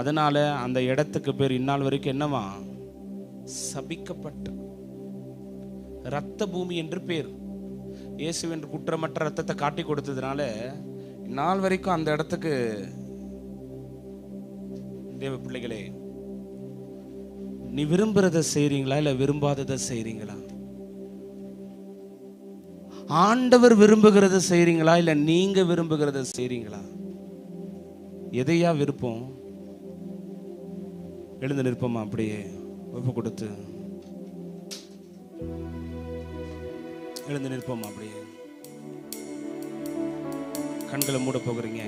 அதனால அந்த இடத்துக்கு பேர் இந்நாள் வரைக்கும் என்னவா? சபிக்கப்பட்ட இரத்த பூமி என்று பேர். இயேசுவின் குற்றமற்ற ரத்தத்தை காட்டி கொடுத்ததுனால இந்நாள் வரைக்கும் அந்த இடத்துக்கு. தேவ பிள்ளைகளே, நீ விரும்புறதை செய்றீங்களா இல்ல விரும்பாததை செய்றீங்களா? ஆண்டவர் விரும்புகிறத செய்றீங்களா இல்ல நீங்க விரும்புகிறத செய்றீங்களா? எதையா விருப்பம்? எழுந்து நிற்போமா? அப்படியே ஒப்பு கொடுத்து எழுந்து நிற்போமா? அப்படியே கண்களை மூட போகிறீங்க.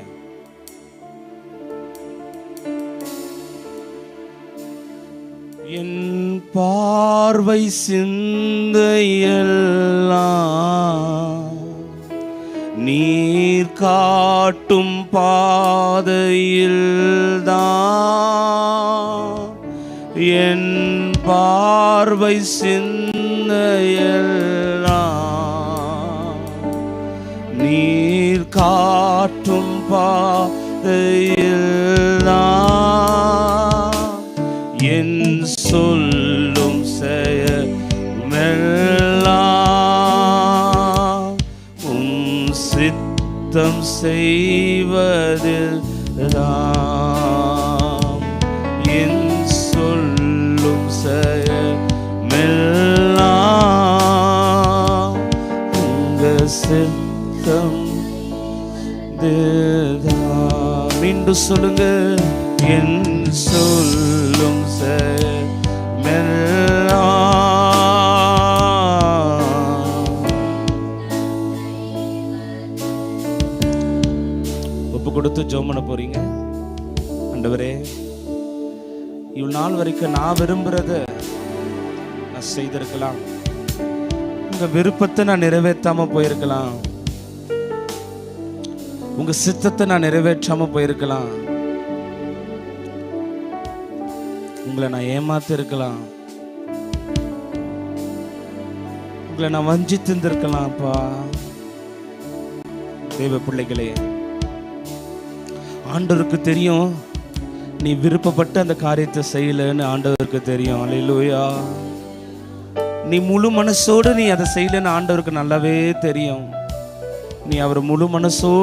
என் பார்வை சிந்தையெல்லாம் நீர் காட்டும் பாதையில்தான். என் பார்வை சிந்தையெல்லாம் நீர் காட்டும் பாதையில்தான். என் சொல்லும் செயமெல்லாம் உம் சித்தம் செய்வதில் தான். என் சொல்லும் செயமெல்லாம் உங்க சித்தம் தான். மீண்டும் சொல்லுங்க, என் சொல்லும் செயமெல்லாம் கொடுத்து ஜெபம் பண்ண போறீங்க. ஆண்டவரே, இவ்வளவு நாள் வரைக்கும் நான் விரும்புறத நான் செய்திருக்கலாம், உங்க விருப்பத்தை நான் நிறைவேற்றாம போயிருக்கலாம், உங்க சித்தத்தை நான் நிறைவேற்றாம போயிருக்கலாம், உங்களை நான் ஏமாத்தி இருக்கலாம், உங்களை நான் வஞ்சித்து இருந்திருக்கலாம்ப்பா. தேவ பிள்ளைகளே, ஆண்டவருக்கு தெரியும் நீ விருப்பப்பட்டு அந்த காரியத்தை செய்யலன்னு. ஆண்டவருக்கு தெரியும். அல்லேலூயா. நீ முழு மனசோடு நீ அதை செய்யலன்னு ஆண்டவருக்கு நல்லாவே தெரியும். நீ அவர் முழு மனசோடு